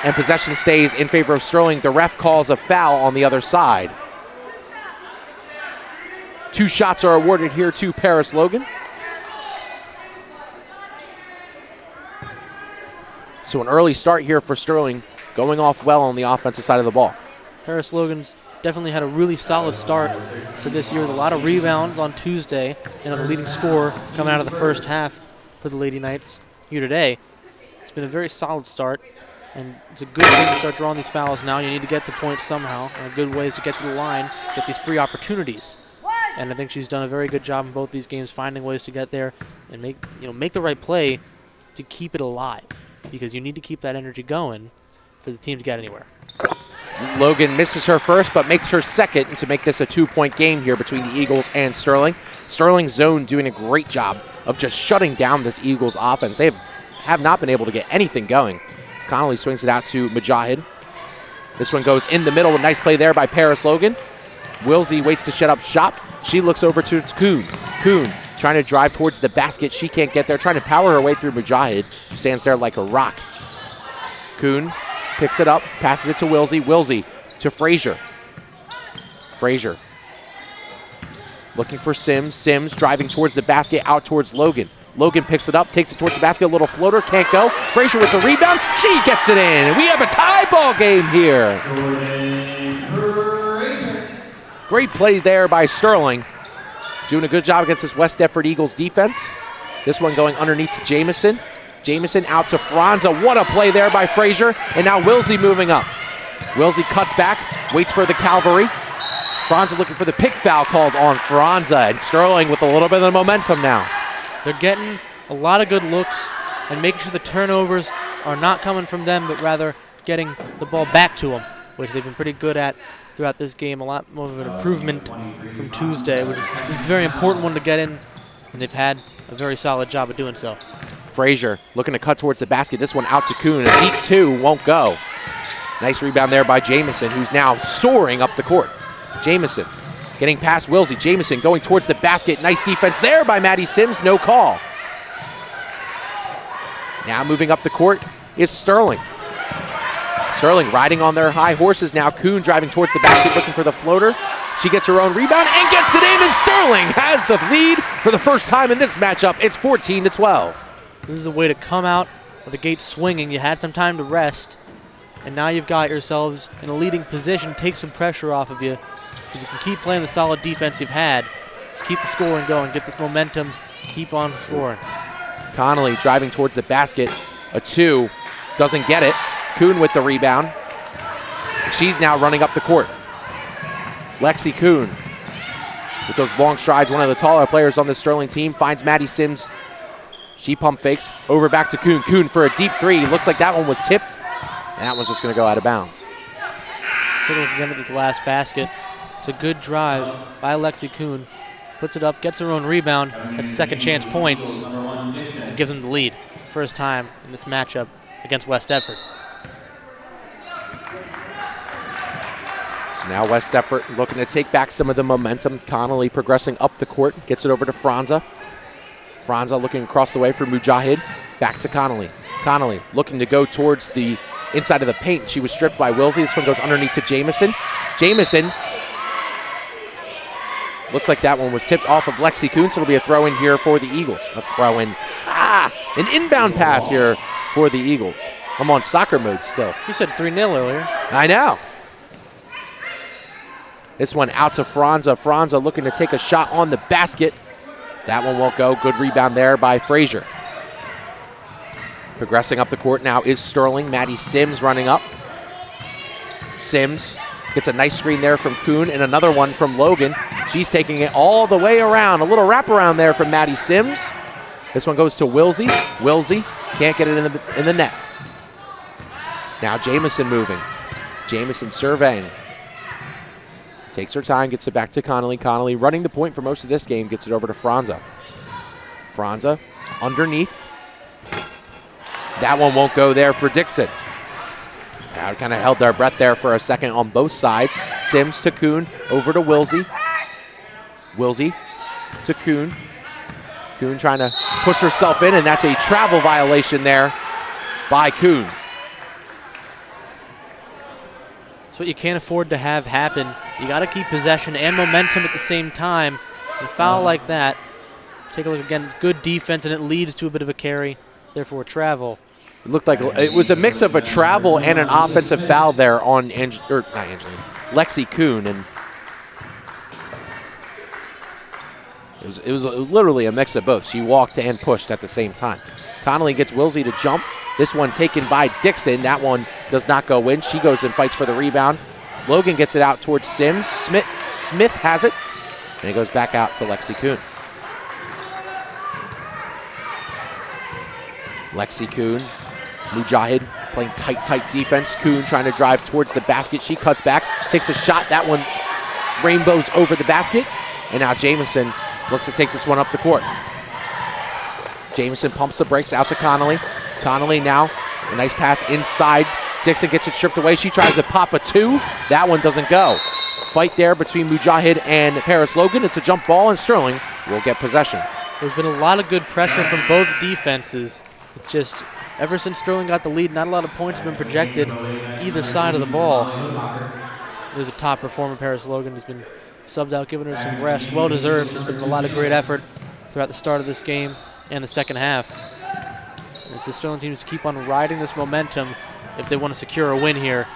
And possession stays in favor of Sterling. The ref calls a foul on the other side. 2 shots are awarded here to Paris Logan. So an early start here for Sterling, going off well on the offensive side of the ball. Paris Logan's definitely had a really solid start to this year with a lot of rebounds on Tuesday and the leading scorer coming out of the first half for the Lady Knights here today. It's been a very solid start, and it's a good thing to start drawing these fouls now. You need to get the point somehow, and a good way is to get to the line, get these free opportunities. And I think she's done a very good job in both these games, finding ways to get there and make the right play to keep it alive, because you need to keep that energy going for the team to get anywhere. Logan misses her first, but makes her second to make this a 2-point game here between the Eagles and Sterling. Sterling's zone doing a great job of just shutting down this Eagles offense. They have not been able to get anything going. As Connolly swings it out to Mujahid. This one goes in the middle. A nice play there by Paris Logan. Wilsey waits to shut up shop. She looks over to Kuhn. Kuhn trying to drive towards the basket. She can't get there. Trying to power her way through Mujahid, who stands there like a rock. Kuhn picks it up, passes it to Wilsey. Wilsey to Frazier. Frazier looking for Sims. Sims driving towards the basket, out towards Logan. Logan picks it up, takes it towards the basket. A little floater, can't go. Frazier with the rebound. She gets it in. And we have a tie ball game here. Great play there by Sterling. Doing a good job against this West Deptford Eagles defense. This one going underneath to Jameson. Jameson out to Franza. What a play there by Frazier. And now Wilsey moving up. Wilsey cuts back, waits for the cavalry. Franza looking for the pick foul called on Franza. And Sterling with a little bit of momentum now. They're getting a lot of good looks and making sure the turnovers are not coming from them, but rather getting the ball back to them, which they've been pretty good at throughout this game. A lot more of an improvement from Tuesday, which is a very important one to get in and they've had a very solid job of doing so. Frazier looking to cut towards the basket. This one out to Kuhn. A deep two won't go. Nice rebound there by Jamison, who's now soaring up the court. Jamison getting past Wilsey. Jamison going towards the basket. Nice defense there by Maddie Sims. No call. Now moving up the court is Sterling. Sterling riding on their high horses now. Kuhn driving towards the basket looking for the floater. She gets her own rebound and gets it in, and Sterling has the lead for the first time in this matchup. It's 14-12. This is a way to come out of the gate swinging. You had some time to rest, and now you've got yourselves in a leading position. Take some pressure off of you because you can keep playing the solid defense you've had. Just keep the scoring going, get this momentum, keep on scoring. Connolly driving towards the basket. A two, doesn't get it. Kuhn with the rebound. She's now running up the court. Lexi Kuhn with those long strides, one of the taller players on this Sterling team, finds Maddie Sims. She pump fakes over back to Kuhn. Kuhn for a deep three. Looks like that one was tipped, and that one's just going to go out of bounds. Take a look again at this last basket. It's a good drive by Lexi Kuhn. Puts it up, gets her own rebound, gets second chance points, and gives them the lead. First time in this matchup against West Deptford. So now West Deptford looking to take back some of the momentum. Connolly progressing up the court, gets it over to Franza. Franza looking across the way for Mujahid. Back to Connolly. Connolly looking to go towards the inside of the paint. She was stripped by Wilsey. This one goes underneath to Jamison. Jamison. Looks like that one was tipped off of Lexi Kuhn, so it'll be a throw in here for the Eagles. A throw in. An inbound pass here for the Eagles. I'm on soccer mode still. You said 3-0 earlier. I know. This one out to Franza. Franza looking to take a shot on the basket. That one won't go. Good rebound there by Frazier. Progressing up the court now is Sterling. Maddie Sims running up. Sims gets a nice screen there from Kuhn and another one from Logan. She's taking it all the way around. A little wraparound there from Maddie Sims. This one goes to Wilsey. Wilsey can't get it in the net. Now Jamison moving. Jamison surveying. Takes her time, gets it back to Connolly. Connolly running the point for most of this game, gets it over to Franza. Franza underneath. That one won't go there for Dixon. Now kind of held their breath there for a second on both sides. Sims to Kuhn, over to Wilsey. Wilsey to Kuhn. Kuhn trying to push herself in, and that's a travel violation there by Kuhn. What you can't afford to have happen. You got to keep possession and momentum at the same time. And a foul like that, take a look again, it's good defense and it leads to a bit of a carry, therefore travel. It looked like it was a mix of a travel and an offensive foul there on Lexi Kuhn, and it was literally a mix of both. She walked and pushed at the same time. Connolly gets Wilsey to jump. This one taken by Dixon. That one does not go in. She goes and fights for the rebound. Logan gets it out towards Sims. Smith has it, and it goes back out to Lexi Kuhn. Lexi Kuhn, Mujahid playing tight defense. Kuhn trying to drive towards the basket. She cuts back, takes a shot. That one rainbows over the basket, and now Jamison looks to take this one up the court. Jamison pumps the brakes out to Connolly. Connolly now, a nice pass inside. Dixon gets it stripped away. She tries to pop a two. That one doesn't go. Fight there between Mujahid and Paris Logan. It's a jump ball, and Sterling will get possession. There's been a lot of good pressure from both defenses. It's just, ever since Sterling got the lead, not a lot of points have been projected either side of the ball. There's a top performer, Paris Logan, who's been subbed out, giving her some rest. Well-deserved. There's been a lot of great effort throughout the start of this game and the second half. As the Sterling teams keep on riding this momentum if they want to secure a win here.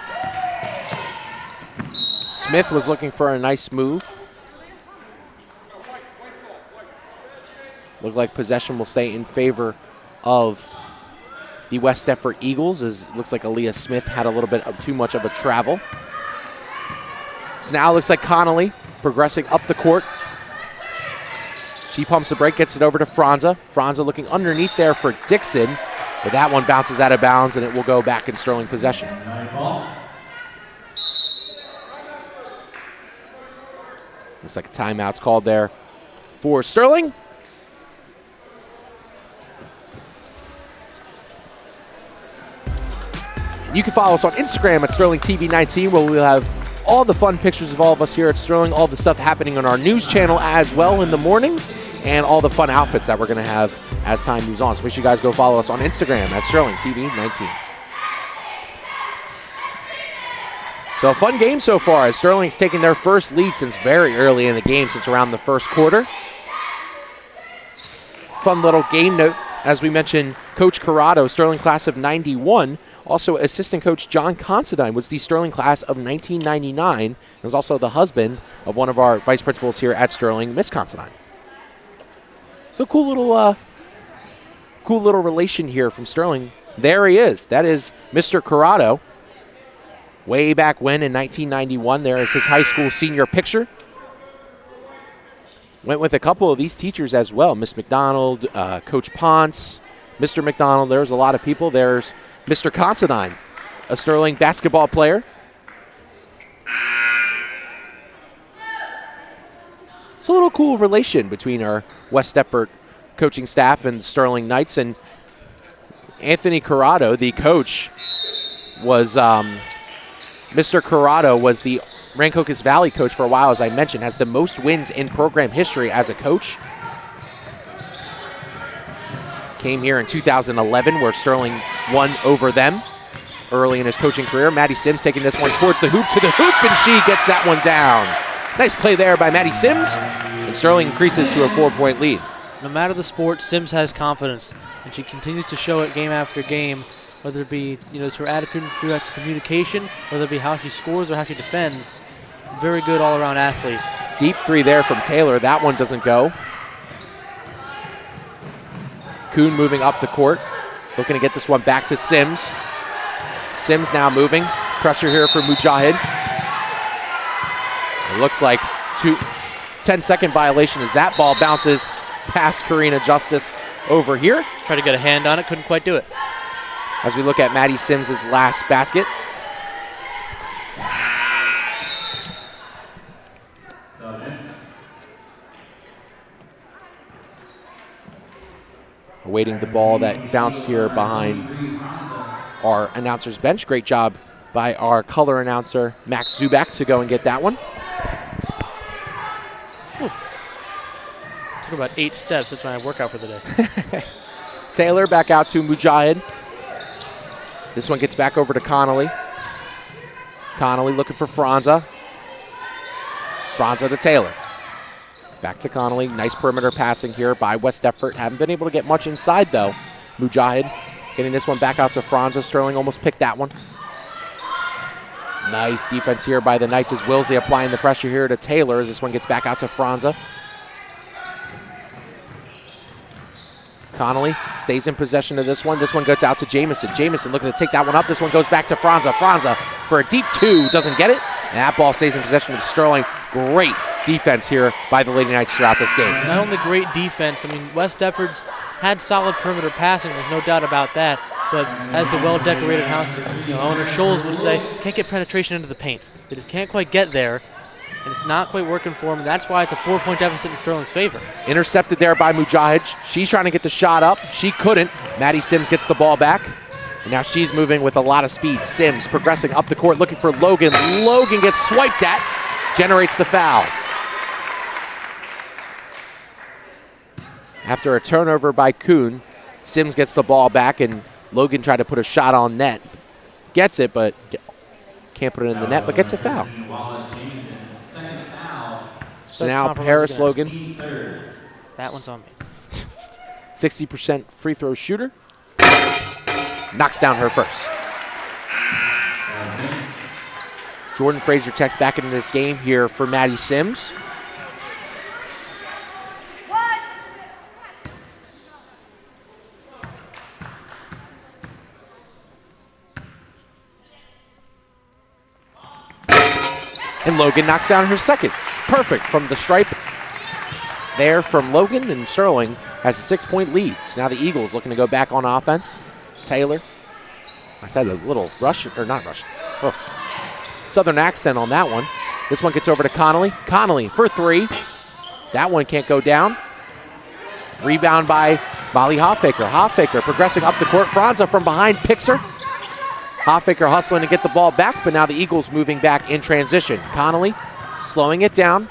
Smith was looking for a nice move. Looked like possession will stay in favor of the West Deptford Eagles, as it looks like Aaliyah Smith had a little bit of too much of a travel. So now it looks like Connolly progressing up the court. She pumps the break, gets it over to Franza. Franza looking underneath there for Dixon, but that one bounces out of bounds, and it will go back in Sterling possession. Looks like a timeout's called there for Sterling. You can follow us on Instagram at SterlingTV19, where we'll have all the fun pictures of all of us here at Sterling, all the stuff happening on our news channel as well in the mornings, and all the fun outfits that we're going to have as time moves on. So make sure you guys go follow us on Instagram at SterlingTV19. So a fun game so far as Sterling's taking their first lead since very early in the game, since around the first quarter. Fun little game note, as we mentioned, Coach Corrado, Sterling class of 91. Also, assistant coach John Considine was the Sterling class of 1999. And was also the husband of one of our vice principals here at Sterling, Miss Considine. So cool little relation here from Sterling. There he is. That is Mr. Corrado. Way back when in 1991, there is his high school senior picture. Went with a couple of these teachers as well. Miss McDonald, Coach Ponce, Mr. McDonald. There's a lot of people. There's Mr. Considine, a Sterling basketball player. It's a little cool relation between our West Deptford coaching staff and Sterling Knights. And Anthony Corrado, the coach, was Mr. Corrado was the Rancocas Valley coach for a while, as I mentioned, has the most wins in program history as a coach. Came here in 2011 where Sterling won over them early in his coaching career. Maddie Sims taking this one towards the hoop, and she gets that one down. Nice play there by Maddie Sims, and Sterling increases to a 4-point lead. No matter the sport, Sims has confidence, and she continues to show it game after game, whether it be it's her attitude throughout the communication, whether it be how she scores or how she defends. Very good all-around athlete. Deep three there from Taylor. That one doesn't go. Kuhn moving up the court, looking to get this one back to Sims. Sims now moving. Pressure here for Mujahid. It looks like 10-second violation as that ball bounces past Karina Justice over here. Tried to get a hand on it, couldn't quite do it. As we look at Maddie Sims' last basket. Awaiting the ball that bounced here behind our announcer's bench. Great job by our color announcer, Max Zubak, to go and get that one. Whew. Took about 8 steps. That's my workout for the day. Taylor back out to Mujahid. This one gets back over to Connolly. Connolly looking for Franza. Franza to Taylor. Back to Connolly. Nice perimeter passing here by West Deptford. Haven't been able to get much inside, though. Mujahid getting this one back out to Franza. Sterling almost picked that one. Nice defense here by the Knights as Wilsey applying the pressure here to Taylor as this one gets back out to Franza. Connolly stays in possession of this one. This one goes out to Jamison. Jamison looking to take that one up. This one goes back to Franza. Franza for a deep 2. Doesn't get it. And that ball stays in possession of Sterling. Great defense here by the Lady Knights throughout this game. Not only great defense, I mean, West Deptford's had solid perimeter passing. There's no doubt about that. But as the well-decorated house owner Scholes would say, can't get penetration into the paint. They just can't quite get there. And it's not quite working for him, and that's why it's a 4-point deficit in Sterling's favor. Intercepted there by Mujahid. She's trying to get the shot up. She couldn't. Maddie Sims gets the ball back. And now she's moving with a lot of speed. Sims progressing up the court, looking for Logan. Logan gets swiped at, generates the foul. After a turnover by Kuhn, Sims gets the ball back, and Logan tried to put a shot on net. Gets it, but can't put it in the net, but gets a foul. So now Paris Logan. That one's on me. 60% free throw shooter. Knocks down her first. Jordan Frazier checks back into this game here for Maddie Sims. And Logan knocks down her second. Perfect from the stripe there from Logan, and Sterling has a 6-point lead. So now the Eagles looking to go back on offense. Taylor. I had a little Russian, or not Russian. Oh. Southern accent on that one. This one gets over to Connolly. Connolly for 3. That one can't go down. Rebound by Molly Hoffaker. Hoffaker progressing up the court. Franza from behind picks her. Hoffaker hustling to get the ball back, but now the Eagles moving back in transition. Connolly slowing it down.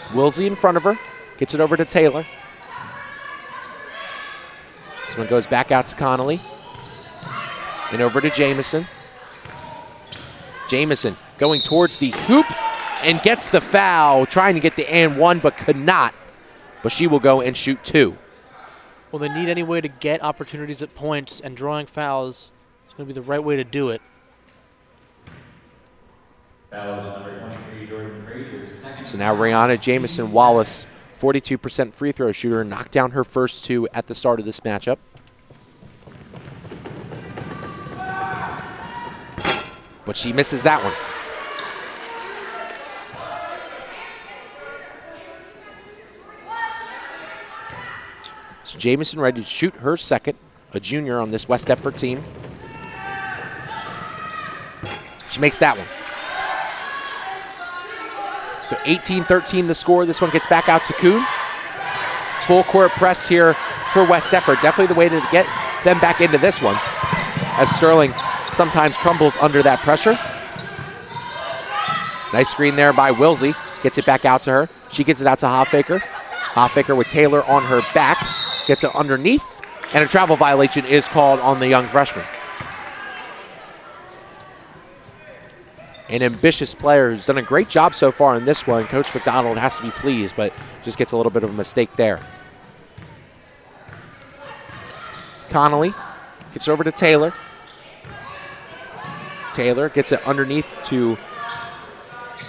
Wilsey in front of her. Gets it over to Taylor. This one goes back out to Connolly. And over to Jamison. Jamison going towards the hoop and gets the foul, trying to get the and one, but could not. But she will go and shoot 2. Well, they need any way to get opportunities at points, and drawing fouls is going to be the right way to do it. Fouls on number 23, Jordan Frazier. So now Rihanna Jamison Wallace, 42% free throw shooter, knocked down her first 2 at the start of this matchup. But she misses that one. So Jamison ready to shoot her second, a junior on this West Deptford team. She makes that one. So 18-13 the score. This one gets back out to Kuhn. Full court press here for West Deptford. Definitely the way to get them back into this one, as Sterling sometimes crumbles under that pressure. Nice screen there by Wilsey. Gets it back out to her. She gets it out to Hoffaker. Hoffaker with Taylor on her back. Gets it underneath. And a travel violation is called on the young freshman. An ambitious player who's done a great job so far in this one. Coach McDonald has to be pleased, but just gets a little bit of a mistake there. Connolly gets it over to Taylor. Taylor gets it underneath to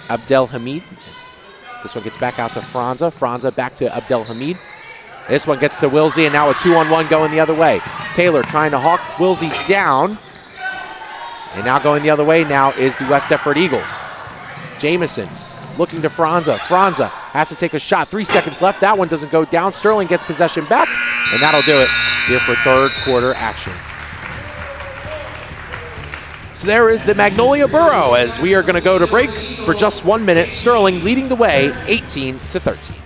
Abdelhamid. This one gets back out to Franza. Franza back to Abdelhamid. This one gets to Wilsey, and now a 2-on-1 going the other way. Taylor trying to hawk Wilsey down. And now going the other way now is the West Deptford Eagles. Jamison looking to Franza. Franza has to take a shot. 3 seconds left. That one doesn't go down. Sterling gets possession back, and that'll do it here for third quarter action. So there is the Magnolia Borough as we are going to go to break for just 1 minute. Sterling leading the way 18-13.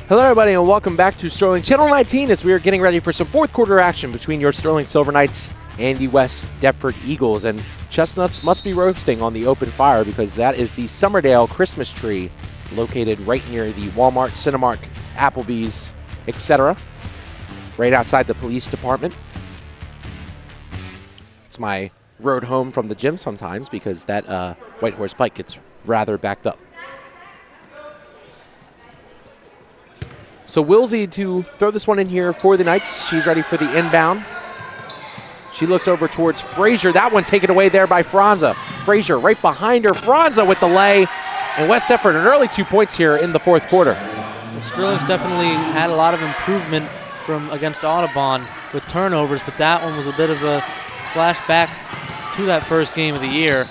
Hello everybody and welcome back to Sterling Channel 19 as we are getting ready for some fourth quarter action between your Sterling Silver Knights and the West Deptford Eagles. And chestnuts must be roasting on the open fire because that is the Summerdale Christmas tree located right near the Walmart, Cinemark, Applebee's, etc. right outside the police department. It's my road home from the gym sometimes because that White Horse Pike gets rather backed up. So Wilsey to throw this one in here for the Knights. She's ready for the inbound. She looks over towards Frazier. That one taken away there by Franza. Frazier right behind her. Franza with the lay. And West Deptford an early 2 points here in the fourth quarter. Well, Sterling's definitely had a lot of improvement from against Audubon with turnovers, but that one was a bit of a flashback to that first game of the year.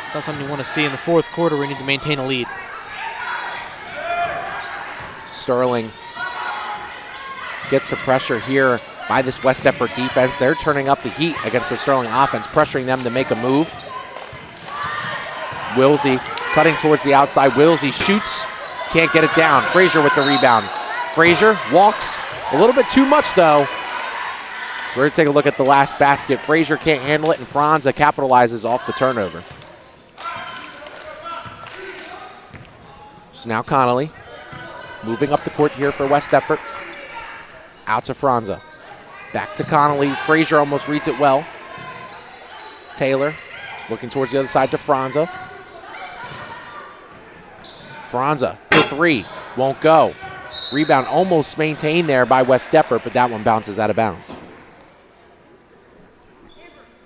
It's not something you want to see in the fourth quarter where you need to maintain a lead. Sterling gets some pressure here by this West Deptford defense. They're turning up the heat against the Sterling offense, pressuring them to make a move. Wilsey cutting towards the outside. Wilsey shoots, can't get it down. Frazier with the rebound. Frazier walks a little bit too much though. So we're gonna take a look at the last basket. Frazier can't handle it and Franza capitalizes off the turnover. So now Connolly moving up the court here for West Deptford. Out to Franza. Back to Connolly. Frazier almost reads it well. Taylor looking towards the other side to Franza. Franza for three. Won't go. Rebound almost maintained there by West Deptford, but that one bounces out of bounds.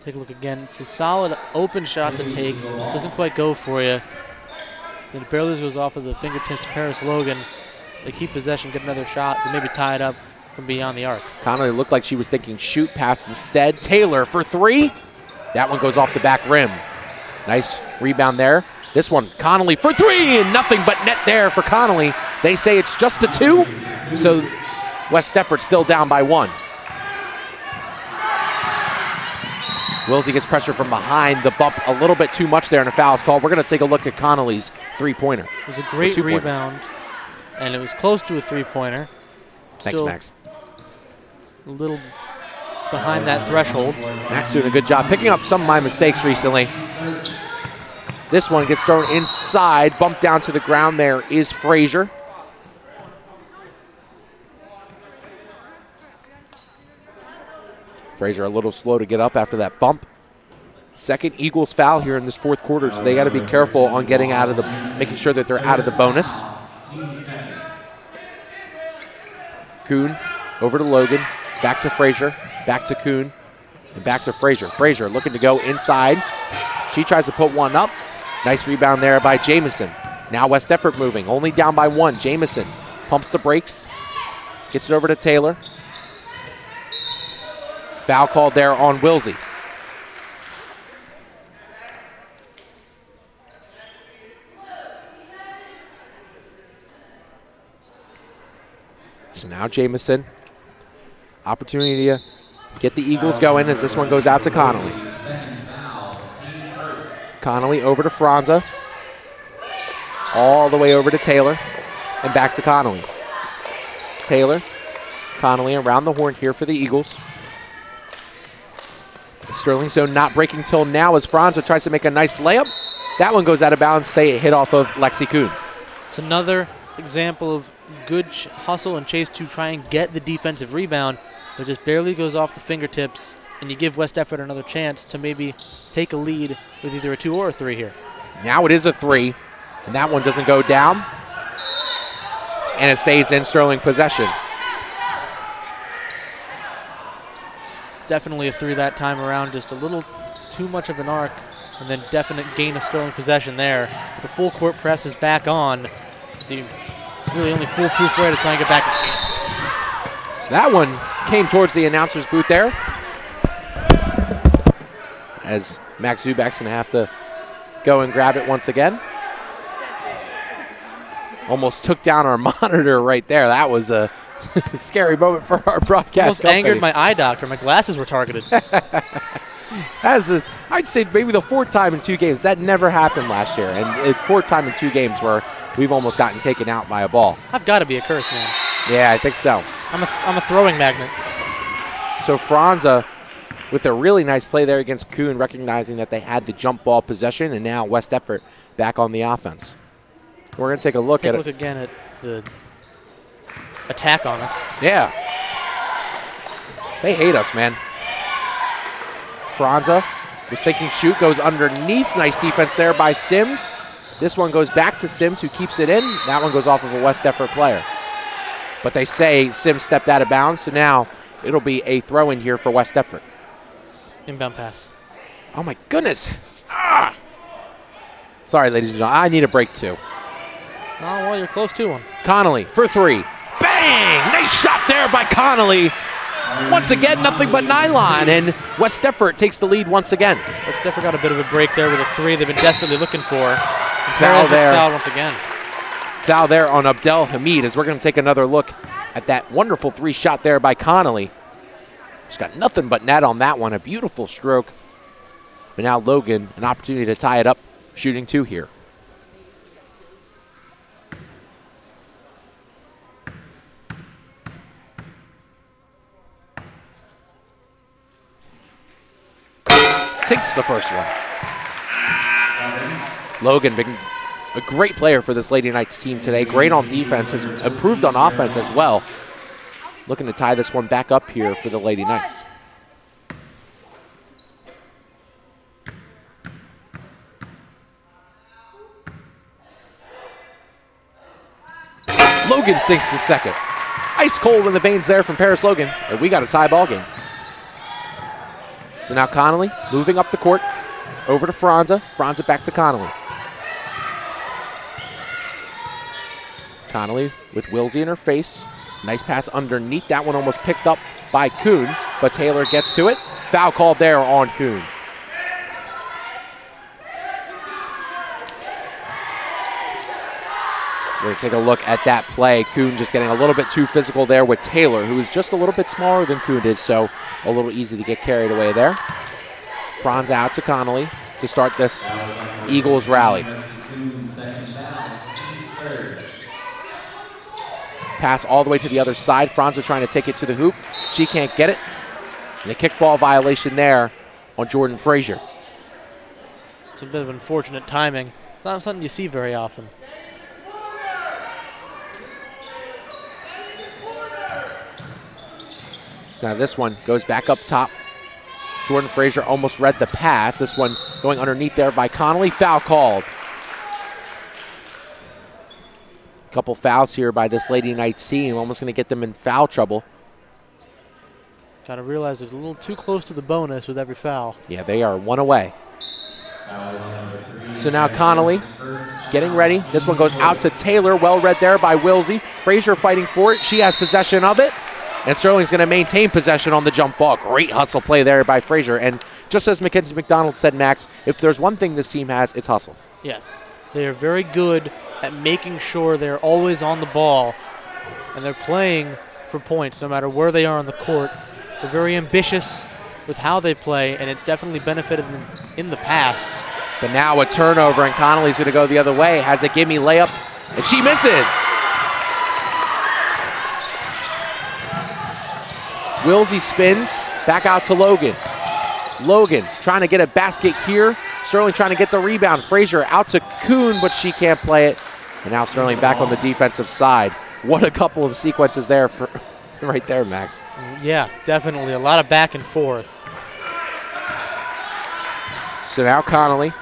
Take a look again. It's a solid open shot to take. It doesn't quite go for you. Then it barely goes off of the fingertips of Paris Logan. They keep possession, get another shot to maybe tie it up from beyond the arc. Connolly looked like she was thinking shoot, pass instead. Taylor for three. That one goes off the back rim. Nice rebound there. This one, Connolly for three, and nothing but net there for Connolly. They say it's just a two, so West Deptford still down by one. Wilsey gets pressure from behind. The bump a little bit too much there, and a foul is called. We're going to take a look at Connolly's three-pointer. It was a great rebound, and it was close to a three-pointer. Thanks, Max. A little behind that threshold. Max doing a good job picking up some of my mistakes recently. This one gets thrown inside. Bumped down to the ground there is Frazier. Frazier a little slow to get up after that bump. Second Eagles foul here in this fourth quarter, so they got to be careful on getting out of the, making sure that they're out of the bonus. Kuhn over to Logan, back to Frazier, back to Kuhn, and back to Frazier. Frazier looking to go inside. She tries to put one up. Nice rebound there by Jamison. Now West Deptford moving, only down by one. Jamison pumps the brakes, gets it over to Taylor. Foul called there on Wilsey. So now Jamison, opportunity to get the Eagles going as this one goes out to Connolly. Connolly over to Franza, all the way over to Taylor, and back to Connolly. Taylor, Connolly around the horn here for the Eagles. Sterling zone not breaking till now as Franza tries to make a nice layup. That one goes out of bounds, say it hit off of Lexi Kuhn. It's another example of good hustle and chase to try and get the defensive rebound. It just barely goes off the fingertips, and you give West Deptford another chance to maybe take a lead with either a 2 or a 3 here. Now it is a 3, and that one doesn't go down, and it stays in Sterling possession. It's definitely a 3 that time around, just a little too much of an arc, and then definite gain of Sterling possession there. But the full court press is back on. See, really only foolproof way to try and get back. So that one came towards the announcer's booth there, as Max Zubak's going to have to go and grab it once again. Almost took down our monitor right there. That was a scary moment for our broadcast company. Angered my eye doctor. My glasses were targeted. I'd say maybe the 4th time in 2 games. That never happened last year. And it's 4th time in 2 games where we've almost gotten taken out by a ball. I've got to be a curse man. Yeah, I think so. I'm a throwing magnet. So Franza with a really nice play there against Kuhn, recognizing that they had the jump ball possession, and now West Deptford back on the offense. We're going to take a look at it. Take a look again at the attack on us. Yeah. They hate us, man. Franza was thinking shoot, goes underneath. Nice defense there by Sims. This one goes back to Sims, who keeps it in. That one goes off of a West Deptford player. But they say Sims stepped out of bounds, so now it'll be a throw-in here for West Deptford. Inbound pass. Oh, my goodness. Ah! Sorry, ladies and gentlemen. I need a break, too. Oh, well, you're close to one. Connolly for 3. Bang! Nice shot there by Connolly. Once again, nothing but nylon, and West Deptford takes the lead once again. West Deptford got a bit of a break there with a 3 they've been desperately looking for. Foul there. Foul once again. Foul there on Abdel Hamid as we're going to take another look at that wonderful 3 shot there by Connolly. She's got nothing but net on that one. A beautiful stroke. But now Logan, an opportunity to tie it up, shooting 2 here. Sinks the first one. Logan being a great player for this Lady Knights team today. Great on defense, has improved on offense as well. looking to tie this one back up here for the Lady Knights. Logan sinks the second. Ice cold in the veins there from Paris Logan, and we got a tie ball game. So now Connolly moving up the court, over to Franza. Franza back to Connolly. Connolly with Wilsey in her face. Nice pass underneath. That one almost picked up by Kuhn, but Taylor gets to it. Foul called there on Kuhn. We're going to take a look at that play. Kuhn just getting a little bit too physical there with Taylor, who is just a little bit smaller than Kuhn is, so a little easy to get carried away there. Franz out to Connolly to start this Eagles rally. Pass all the way to the other side. Franza trying to take it to the hoop. She can't get it. And a kickball violation there on Jordan Frazier. It's a bit of unfortunate timing. It's not something you see very often. So now this one goes back up top. Jordan Frazier almost read the pass. This one going underneath there by Connolly. Foul called. Couple fouls here by this Lady Knights team. Almost going to get them in foul trouble. Got to realize it's a little too close to the bonus with every foul. Yeah, they are one away. So now Connolly getting ready. This one goes out to Taylor. Well read there by Wilsey. Frazier fighting for it. She has possession of it. And Sterling's going to maintain possession on the jump ball. Great hustle play there by Frazier. And just as Mackenzie McDonald said, Max, if there's one thing this team has, it's hustle. Yes. They are very good at making sure they're always on the ball. And they're playing for points no matter where they are on the court. They're very ambitious with how they play, and it's definitely benefited them in the past. But now a turnover, and Connolly's going to go the other way. Has a gimme layup, and she misses. Wilsey spins, back out to Logan. Logan trying to get a basket here. Sterling trying to get the rebound. Frazier out to Kuhn, but she can't play it. And now Sterling back on the defensive side. What a couple of sequences there for right there, Max. Yeah, definitely. A lot of back and forth. So now Connolly.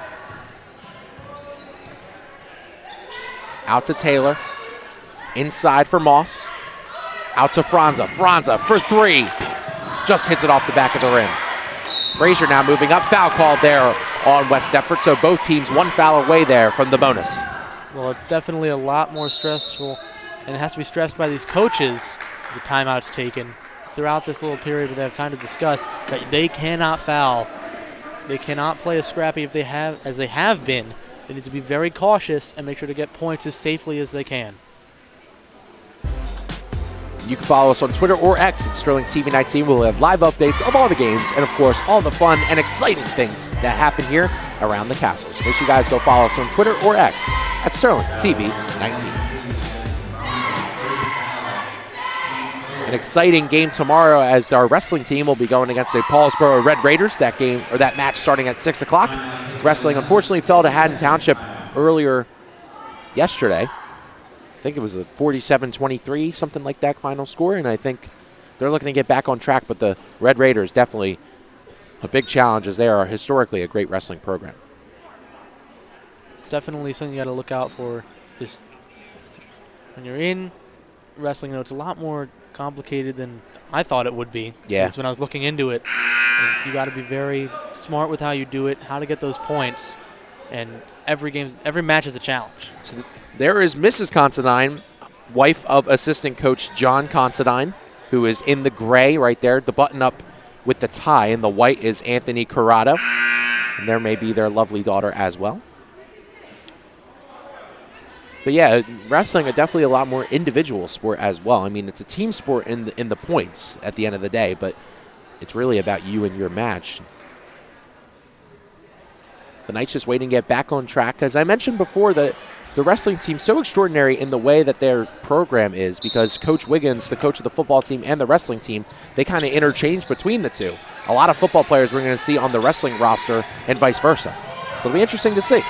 Out to Taylor. Inside for Moss. Out to Franza. Franza for three. Just hits it off the back of the rim. Frazier now moving up. Foul called there on West Deptford. So both teams one foul away there from the bonus. Well, it's definitely a lot more stressful, and it has to be stressed by these coaches. The timeouts taken throughout this little period where they have time to discuss that they cannot foul. They cannot play as scrappy as they have been. They need to be very cautious and make sure to get points as safely as they can. You can follow us on Twitter or X at Sterling TV 19. We'll have live updates of all the games and, of course, all the fun and exciting things that happen here around the castle. So make sure you guys go follow us on Twitter or X at Sterling TV 19. An exciting game tomorrow as our wrestling team will be going against the Paulsboro Red Raiders. That game or that match starting at 6 o'clock. Wrestling unfortunately fell to Haddon Township earlier yesterday. I think it was a 47-23, something like that final score, and I think they're looking to get back on track, but the Red Raiders definitely a big challenge as they are historically a great wrestling program. It's definitely something you got to look out for. Just when you're in wrestling, it's a lot more complicated than I thought it would be. Yeah. When I was looking into it, you got to be very smart with how you do it, how to get those points, and every match is a challenge. So there is Mrs. Considine, wife of assistant coach John Considine, who is in the gray right there, the button up with the tie, and the white is Anthony Corrado. And there may be their lovely daughter as well. But yeah, wrestling is definitely a lot more individual sport as well. I mean, it's a team sport in the points at the end of the day, but it's really about you and your match. The Knights just waiting to get back on track. As I mentioned before, the wrestling team so extraordinary in the way that their program is because Coach Wiggins, the coach of the football team and the wrestling team, they kind of interchange between the two. A lot of football players we're going to see on the wrestling roster and vice versa. So it'll be interesting to see.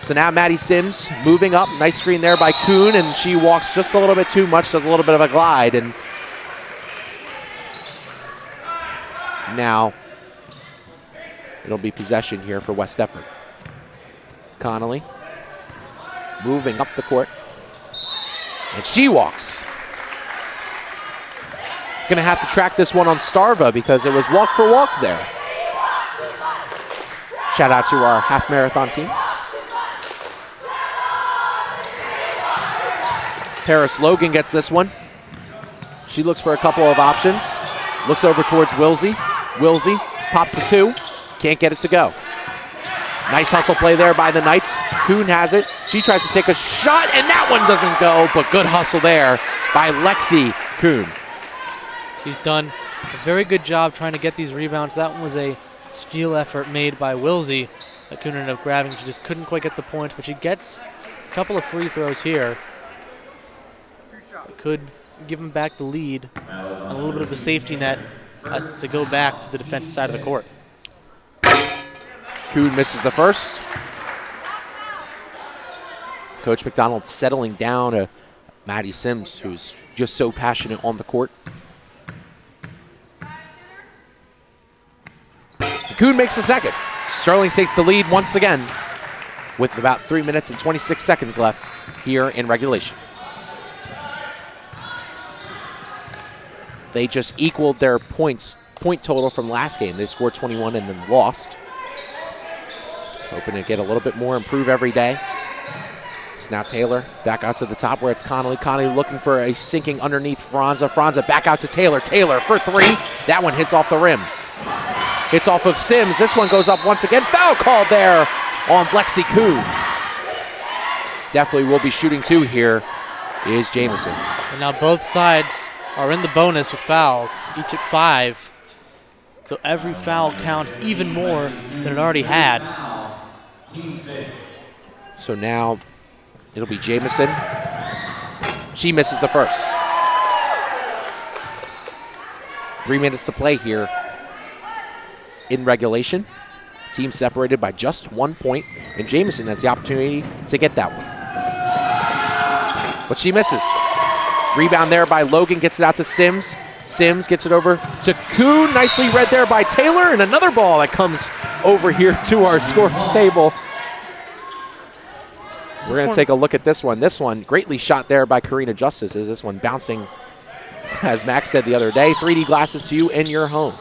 So now Maddie Sims moving up. Nice screen there by Kuhn, and she walks just a little bit too much, does a little bit of a glide, and Now, it'll be possession here for West Deptford. Connolly moving up the court. And she walks. Gonna have to track this one on Starva because it was walk for walk there. Shout out to our half marathon team. Paris Logan gets this one. She looks for a couple of options. Looks over towards Wilsey. Wilsey pops the 2. Can't get it to go. Nice hustle play there by the Knights. Kuhn has it. She tries to take a shot, and that one doesn't go, but good hustle there by Lexi Kuhn. She's done a very good job trying to get these rebounds. That one was a steal effort made by Wilsey that Kuhn ended up grabbing. She just couldn't quite get the points, but she gets a couple of free throws here. It could give them back the lead, and a little bit of a safety net to go back to the defensive side of the court. Kuhn misses the first. Coach McDonald settling down to Maddie Sims, who's just so passionate on the court. Kuhn makes the second. Sterling takes the lead once again with about 3 minutes and 26 seconds left here in regulation. They just equaled their point total from last game. They scored 21 and then lost. Hoping to get a little bit more, improve every day. It's now Taylor back out to the top where it's Connolly. Connolly looking for a sinking underneath Franza. Franza back out to Taylor. Taylor for 3. That one hits off the rim. Hits off of Sims. This one goes up once again. Foul called there on Lexi Kuhn. Definitely will be shooting 2 here is Jamison. And now both sides are in the bonus with fouls, each at 5. So every foul counts even more than it already had. So now it'll be Jamison. She misses the first. 3 minutes to play here in regulation. Team separated by just 1 point, and Jamison has the opportunity to get that one. But she misses. Rebound there by Logan, gets it out to Sims. Sims gets it over to Kuhn. Nicely read there by Taylor, and another ball that comes over here to our scores table. We're going to take a look at this one. This one, greatly shot there by Karina Justice. Is this one bouncing, as Max said the other day, 3D glasses to you in your home.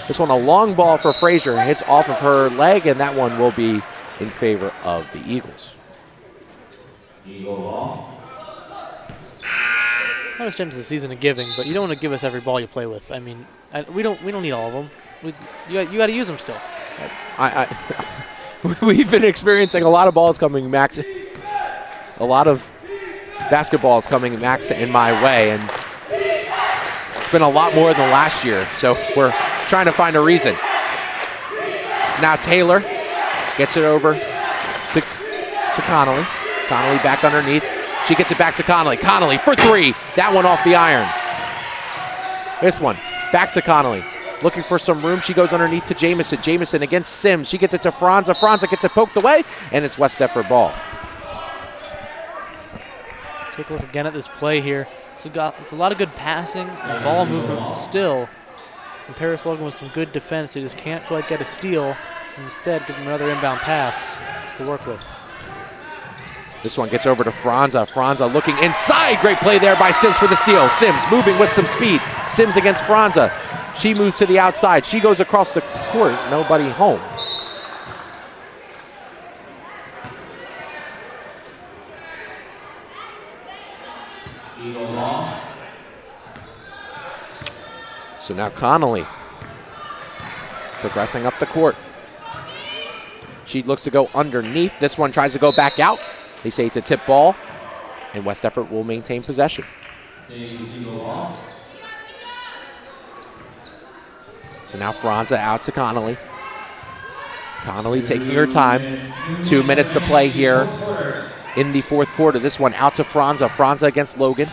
This one, a long ball for Frazier, hits off of her leg, and that one will be in favor of the Eagles. Eagle ball. I understand it's a season of giving, but you don't want to give us every ball you play with. I mean, we don't need all of them. You got to use them still. We've been experiencing a lot of balls coming, Max. A lot of basketballs coming, Max, in my way, and it's been a lot more than last year. So we're trying to find a reason. So now Taylor gets it over to Connolly. Connolly back underneath. She gets it back to Connolly. Connolly for 3. That one off the iron. This one back to Connolly. Looking for some room. She goes underneath to Jamison. Jamison against Sims. She gets it to Franza. Franza gets it poked away, and it's West Deptford ball. Take a look again at this play here. It's a lot of good passing and ball movement still. And Paris Logan with some good defense. They just can't quite get a steal. And instead, give them another inbound pass to work with. This one gets over to Franza. Franza looking inside. Great play there by Sims for the steal. Sims moving with some speed. Sims against Franza. She moves to the outside. She goes across the court. Nobody home. Eagle ball. So now Connolly progressing up the court. She looks to go underneath. This one tries to go back out. They say it's a tip ball, and West Deptford will maintain possession. So now Franza out to Connolly. Connolly taking her time. 2 minutes to play here in the fourth quarter. This one out to Franza. Franza against Logan.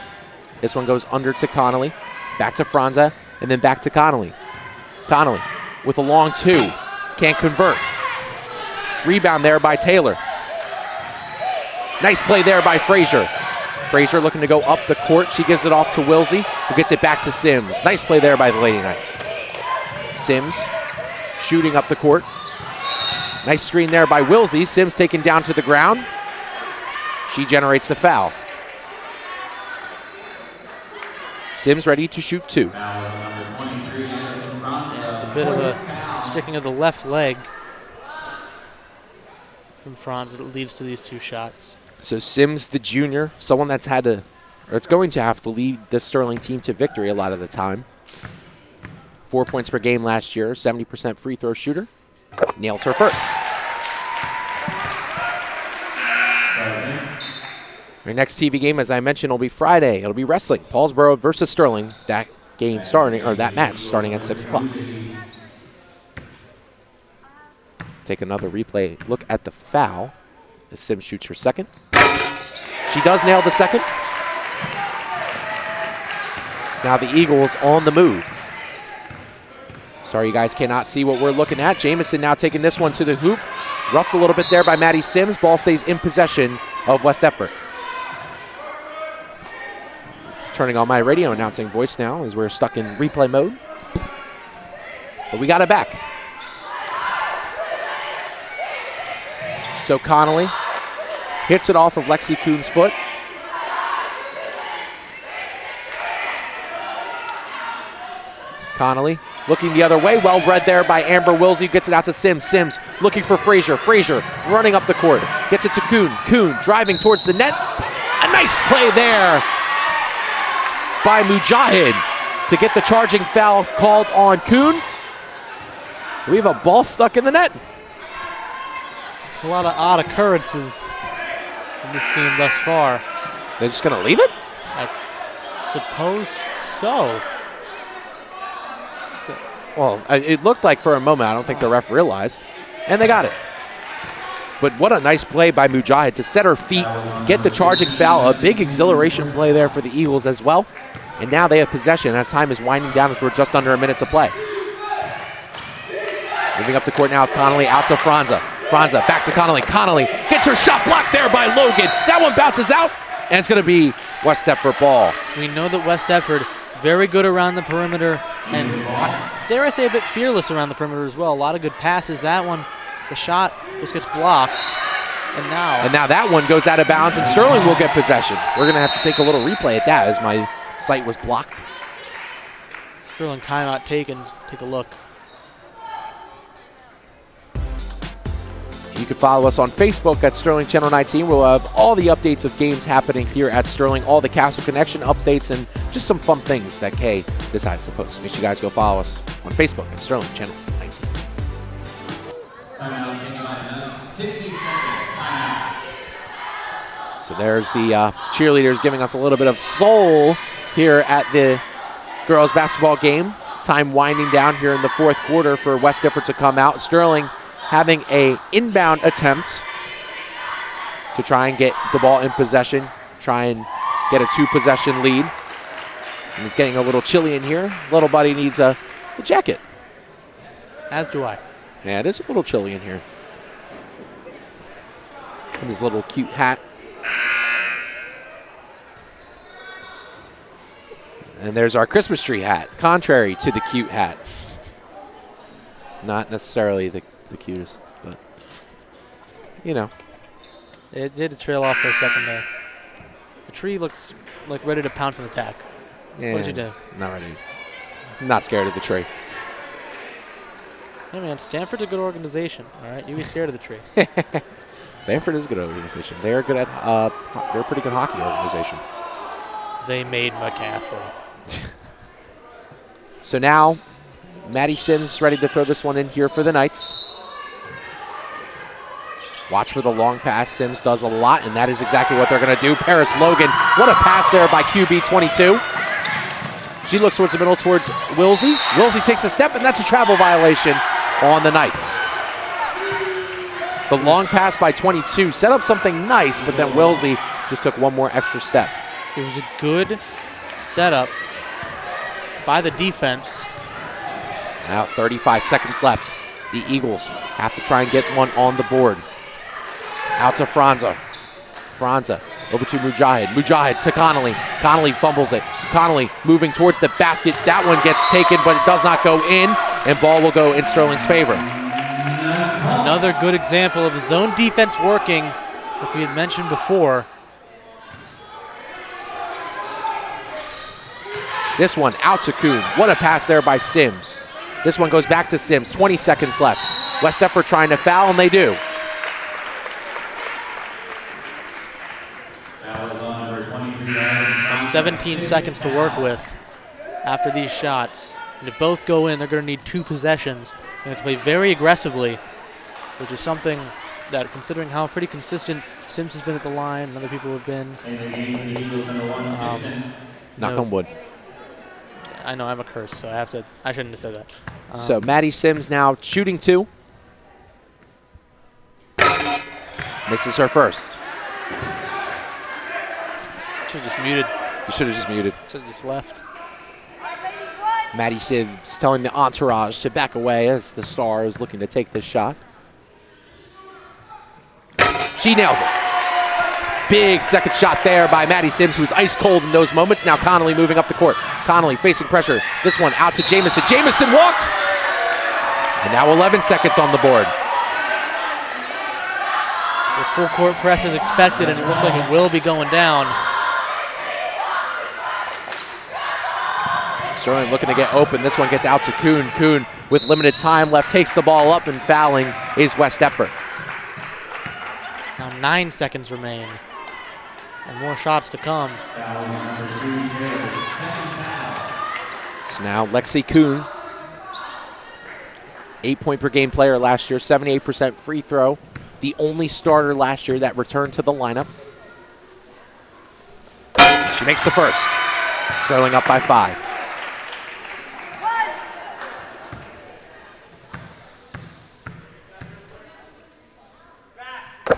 This one goes under to Connolly. Back to Franza, and then back to Connolly. Connolly with a long 2. Can't convert. Rebound there by Taylor. Nice play there by Frazier. Frazier looking to go up the court. She gives it off to Wilsey, who gets it back to Sims. Nice play there by the Lady Knights. Sims shooting up the court. Nice screen there by Wilsey. Sims taken down to the ground. She generates the foul. Sims ready to shoot 2. There's a bit of a sticking of the left leg from Franz that leads to these 2 shots. So Sims, the junior, someone that's had to, or it's going to have to lead the Sterling team to victory a lot of the time. 4 points per game last year, 70% free throw shooter. Nails her first. Our next TV game, as I mentioned, will be Friday. It'll be wrestling. Paulsboro versus Sterling. That game starting, or that match starting at 6 o'clock. Take another replay look at the foul as Sims shoots her second. She does nail the second. It's now the Eagles on the move. Sorry you guys cannot see what we're looking at. Jamison now taking this one to the hoop. Roughed a little bit there by Maddie Sims. Ball stays in possession of West Deptford. Turning on my radio announcing voice now as we're stuck in replay mode. But we got it back. So Connolly hits it off of Lexi Kuhn's foot. Connolly looking the other way. Well read there by Amber Wilsey. Gets it out to Sims. Sims looking for Frazier. Frazier running up the court. Gets it to Kuhn. Kuhn driving towards the net. A nice play there by Mujahid to get the charging foul called on Kuhn. We have a ball stuck in the net. A lot of odd occurrences in this game thus far. They're just going to leave it? I suppose so. Well, it looked like for a moment, I don't think the ref realized, and they got it. But what a nice play by Mujahid to set her feet, get the charging foul. A big exhilaration play there for the Eagles as well. And now they have possession as time is winding down as we're just under a minute to play. Moving up the court now is Connolly out to Franza. Franza back to Connolly. Connolly gets her shot blocked there by Logan. That one bounces out, and it's going to be West Deptford ball. We know that West Deptford, very good around the perimeter, and dare I say a bit fearless around the perimeter as well. A lot of good passes. That one, the shot just gets blocked. And now that one goes out of bounds, and Sterling will get possession. We're going to have to take a little replay at that as my site was blocked. Sterling timeout taken. Take a look. You can follow us on Facebook at Sterling Channel 19. We'll have all the updates of games happening here at Sterling, all the Castle Connection updates, and just some fun things that Kay decides to post. Make sure you guys go follow us on Facebook at Sterling Channel 19. Timeout taken by another 60 seconds. Timeout. So there's the cheerleaders giving us a little bit of soul here at the girls basketball game. Time winding down here in the fourth quarter for West Deptford to come out. Sterling having a inbound attempt to try and get the ball in possession, try and get a 2-possession lead. And it's getting a little chilly in here. Little buddy needs a jacket. As do I. Yeah, it is a little chilly in here. And his little cute hat. And there's our Christmas tree hat, contrary to the cute hat. Not necessarily the cutest, but you know. It did trail off for a second there. The tree looks like ready to pounce and attack. Yeah, what did you do? Not ready. I'm not scared of the tree. Hey man, Stanford's a good organization. All right, you be scared of the tree. Stanford is a good organization. They are good at. They're a pretty good hockey organization. They made McCaffrey. So now, Maddie Sims ready to throw this one in here for the Knights. Watch for the long pass. Sims does a lot, and that is exactly what they're going to do. Paris Logan, what a pass there by QB 22. She looks towards the middle towards Wilsey. Wilsey takes a step, and that's a travel violation on the Knights. The long pass by 22 set up something nice, but then Wilsey just took one more extra step. It was a good setup by the defense. Now 35 seconds left. The Eagles have to try and get one on the board. Out to Franza. Franza Over to Mujahid. Mujahid to Connolly. Connolly fumbles it. Connolly moving towards the basket. That one gets taken, but it does not go in, and ball will go in Sterling's favor. Another good example of the zone defense working, like we had mentioned before. This one out to Kuhn. What a pass there by Sims. This one goes back to Sims. 20 seconds left. West Deptford trying to foul, and they do. 17 seconds to work with after these shots. And if both go in, they're going to need 2 possessions. They have to play very aggressively, which is something that, considering how pretty consistent Sims has been at the line and other people have been. Knock on wood. I know I'm a curse, so I shouldn't have said that. So Maddie Sims now shooting 2. Misses her first. Should have just muted. You should have just muted. Should have just left. Maddie Sims telling the entourage to back away as the star is looking to take this shot. She nails it. Big second shot there by Maddie Sims, who's ice cold in those moments. Now Connolly moving up the court. Connolly facing pressure. This one out to Jamison. Jamison walks! And now 11 seconds on the board. The full court press is expected, and it looks like it will be going down. Sterling looking to get open. This one gets out to Kuhn. Kuhn, with limited time left, takes the ball up, and fouling is West Deptford. Now 9 seconds remain, and more shots to come. So now Lexi Kuhn, 8-point per game player last year, 78% free throw. The only starter last year that returned to the lineup. She makes the first. Sterling up by 5.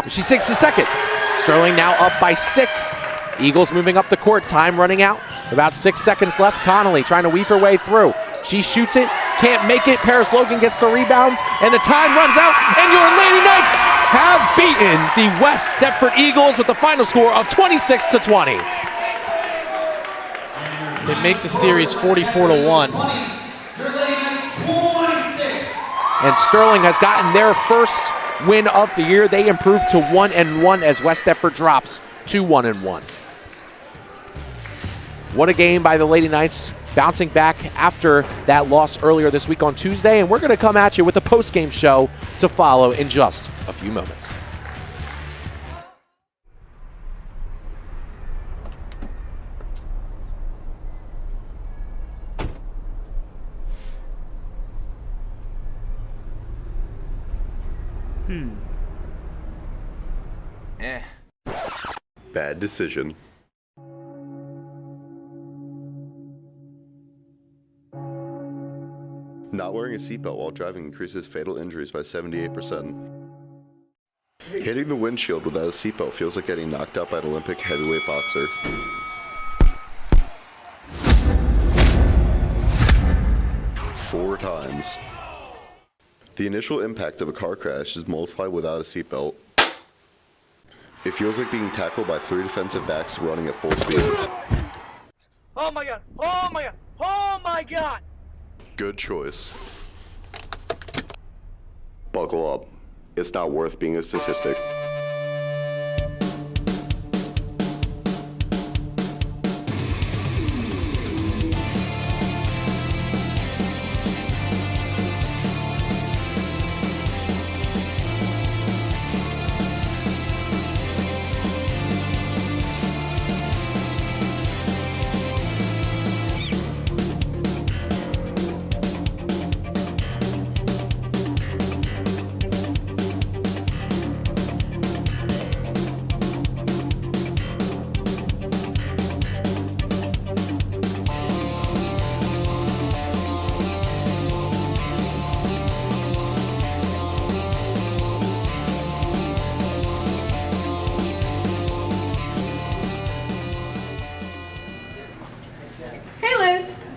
She sinks the second. Sterling now up by 6. Eagles moving up the court. Time running out. About 6 seconds left. Connolly trying to weave her way through. She shoots it. Can't make it. Paris Logan gets the rebound. And the time runs out. And your Lady Knights have beaten the West Deptford Eagles with the final score of 26-20. They make the series 44-1. And Sterling has gotten their first win of the year. They improved to 1-1 as West Deptford drops to 1-1. What a game by the Lady Knights, bouncing back after that loss earlier this week on Tuesday. And we're going to come at you with a post-game show to follow in just a few moments. Bad decision. Not wearing a seatbelt while driving increases fatal injuries by 78%. Hitting the windshield without a seatbelt feels like getting knocked out by an Olympic heavyweight boxer. Four times. The initial impact of a car crash is multiplied without a seatbelt. It feels like being tackled by 3 defensive backs running at full speed. Oh my god! Oh my god! Oh my god! Good choice. Buckle up. It's not worth being a statistic.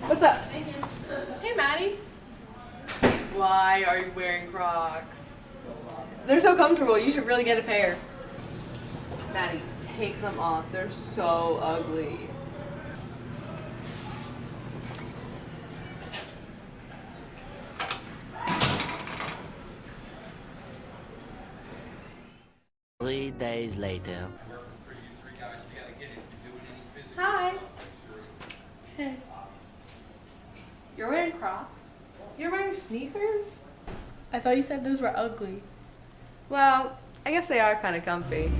What's up? Thank you. Hey, Maddie. Why are you wearing Crocs? They're so comfortable. You should really get a pair. Maddie, take them off. They're so ugly. Three days later. Hi. Hey. You're wearing Crocs? You're wearing sneakers? I thought you said those were ugly. Well, I guess they are kind of comfy.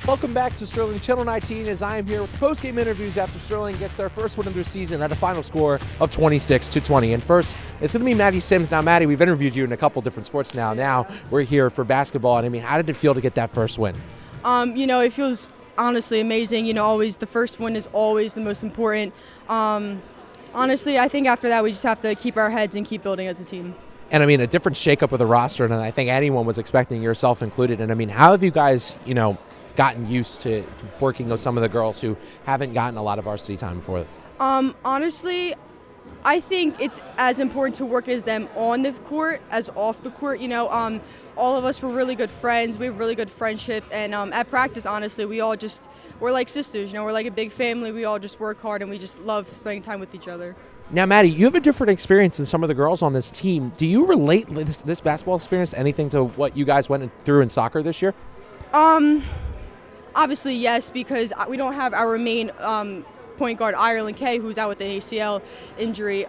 Welcome back to Sterling Channel 19 as I am here with post-game interviews after Sterling gets their first win of their season at a final score of 26-20. And first, it's going to be Maddie Sims. Now, Maddie, we've interviewed you in a couple different sports now. Now we're here for basketball. And I mean, how did it feel to get that first win? It feels honestly amazing. Always the first win is always the most important. Honestly, I think after that we just have to keep our heads and keep building as a team. And I mean, a different shakeup with the roster, and I think anyone was expecting, yourself included. And I mean, how have you guys, gotten used to working with some of the girls who haven't gotten a lot of varsity time before this? Honestly, I think it's as important to work as them on the court as off the court. All of us were really good friends. We have really good friendship, and at practice, honestly, we're like sisters. We're like a big family. We all just work hard, and we just love spending time with each other. Now, Maddie, you have a different experience than some of the girls on this team. Do you relate this basketball experience anything to what you guys went through in soccer this year? Obviously, yes, because we don't have our main point guard, Ireland Kay, who's out with an ACL injury.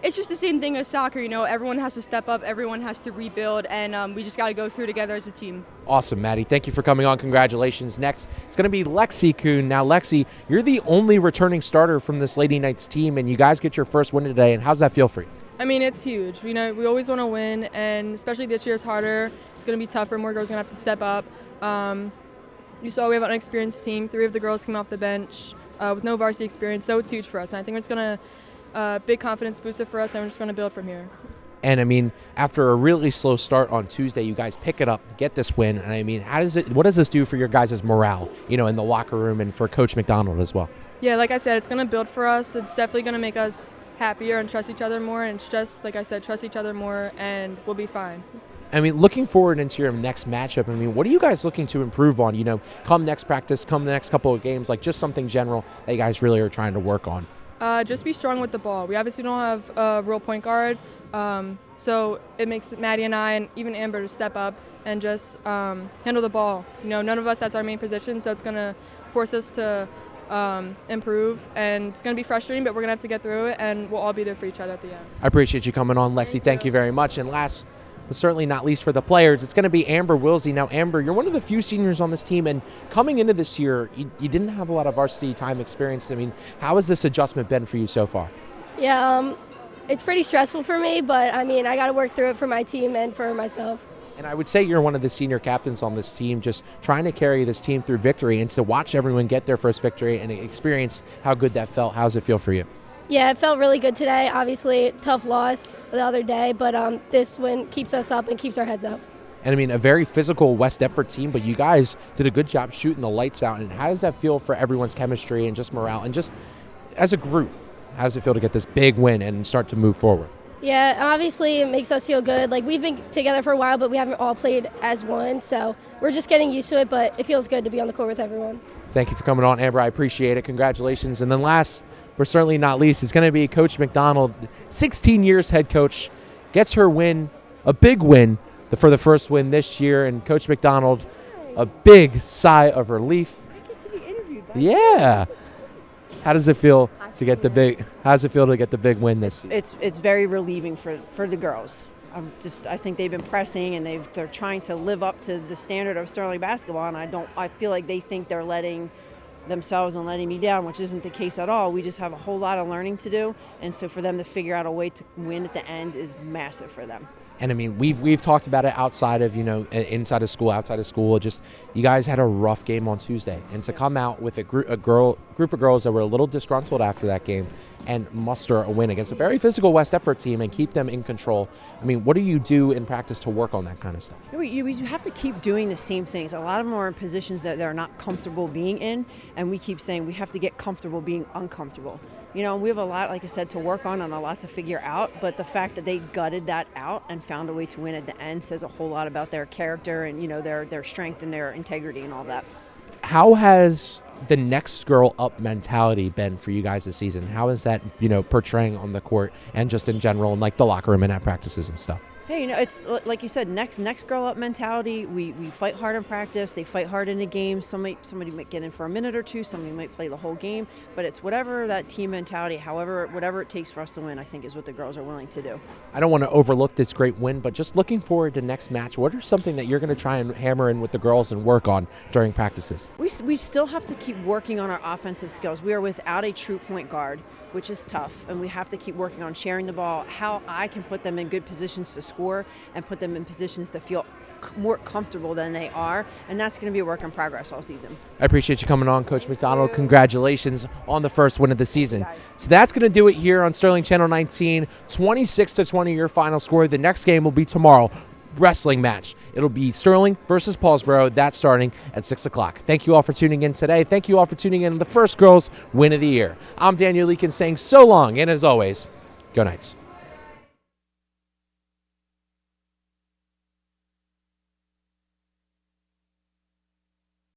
It's just the same thing as soccer. Everyone has to step up, everyone has to rebuild, and we just got to go through together as a team. Awesome, Maddie. Thank you for coming on. Congratulations. Next, it's going to be Lexi Kuhn. Now, Lexi, you're the only returning starter from this Lady Knights team, and you guys get your first win today. And how's that feel for you? I mean, it's huge. We always want to win, and especially this year is harder. It's going to be tougher. More girls are going to have to step up. You saw we have an unexperienced team. 3 of the girls came off the bench with no varsity experience, so it's huge for us. And I think it's going to big confidence booster for us, and we're just going to build from here. And I mean, after a really slow start on Tuesday, you guys pick it up, get this win. And I mean, what does this do for your guys' morale, in the locker room and for Coach McDonald as well? Yeah, like I said, it's going to build for us. It's definitely going to make us happier and trust each other more. And it's just, like I said, trust each other more and we'll be fine. I mean, looking forward into your next matchup, I mean, what are you guys looking to improve on? You know, come next practice, come the next couple of games, like just something general that you guys really are trying to work on. Just be strong with the ball. We obviously don't have a real point guard, so it makes Maddie and I and even Amber to step up and just handle the ball. You know, none of us, that's our main position, so it's going to force us to improve, and it's going to be frustrating, but we're going to have to get through it, and we'll all be there for each other at the end. I appreciate you coming on, Lexi. Thank you very much. And last but certainly not least for the players, it's going to be Amber Wilsey. Now, Amber, you're one of the few seniors on this team, and coming into this year, you didn't have a lot of varsity time experience. I mean, how has this adjustment been for you so far? Yeah, it's pretty stressful for me, but I mean, I got to work through it for my team and for myself. And I would say you're one of the senior captains on this team, just trying to carry this team through victory, and to watch everyone get their first victory and experience how good that felt. How does it feel for you? Yeah, it felt really good today. Obviously, tough loss the other day, but this win keeps us up and keeps our heads up. And I mean, a very physical West Deptford team, but you guys did a good job shooting the lights out. And how does that feel for everyone's chemistry and just morale and just as a group? How does it feel to get this big win and start to move forward? Yeah, obviously it makes us feel good. Like, we've been together for a while, but we haven't all played as one, so we're just getting used to it, but it feels good to be on the court with everyone. Thank you for coming on, Amber. I appreciate it. Congratulations. And then last but certainly not least, it's going to be Coach McDonald, 16 years head coach, gets her win, a big win, for the first win this year. And Coach McDonald, a big sigh of relief. I get to be interviewed. Yeah. How does it feel to get the big? How does it feel to get the big win this year? It's very relieving for the girls. I think they've been pressing and they're trying to live up to the standard of Sterling basketball, and I feel like they think they're letting themselves and letting me down, which isn't the case at all. We just have a whole lot of learning to do, and so for them to figure out a way to win at the end is massive for them. And I mean, we've talked about it outside of, inside of school, outside of school. Just, you guys had a rough game on Tuesday, and to come out with a group of girls that were a little disgruntled after that game and muster a win against a very physical West Deptford team and keep them in control. I mean, what do you do in practice to work on that kind of stuff? We have to keep doing the same things. A lot of them are in positions that they're not comfortable being in, and we keep saying we have to get comfortable being uncomfortable. We have a lot, like I said, to work on and a lot to figure out, but the fact that they gutted that out and found a way to win at the end says a whole lot about their character and, their strength and their integrity and all that. How has the next girl up mentality been for you guys this season? How is that, portraying on the court and just in general and like the locker room and at practices and stuff? Hey, it's like you said, next girl up mentality. We fight hard in practice. They fight hard in the game. Somebody might get in for a minute or two. Somebody might play the whole game. But it's whatever that team mentality, whatever it takes for us to win, I think is what the girls are willing to do. I don't want to overlook this great win, but just looking forward to next match, what are something that you're going to try and hammer in with the girls and work on during practices? We still have to keep working on our offensive skills. We are without a true point guard, which is tough, and we have to keep working on sharing the ball, how I can put them in good positions to score and put them in positions to feel more comfortable than they are, and that's going to be a work in progress all season. I appreciate you coming on, Coach McDonald. Congratulations on the first win of the season. So that's going to do it here on Sterling Channel 19, 26-20 your final score. The next game will be tomorrow. Wrestling match. It'll be Sterling versus Paulsboro. That's starting at 6 o'clock. Thank you all for tuning in today. Thank you all for tuning in to the first girls win of the year. I'm Daniel Leakin saying so long, and as always, go Knights.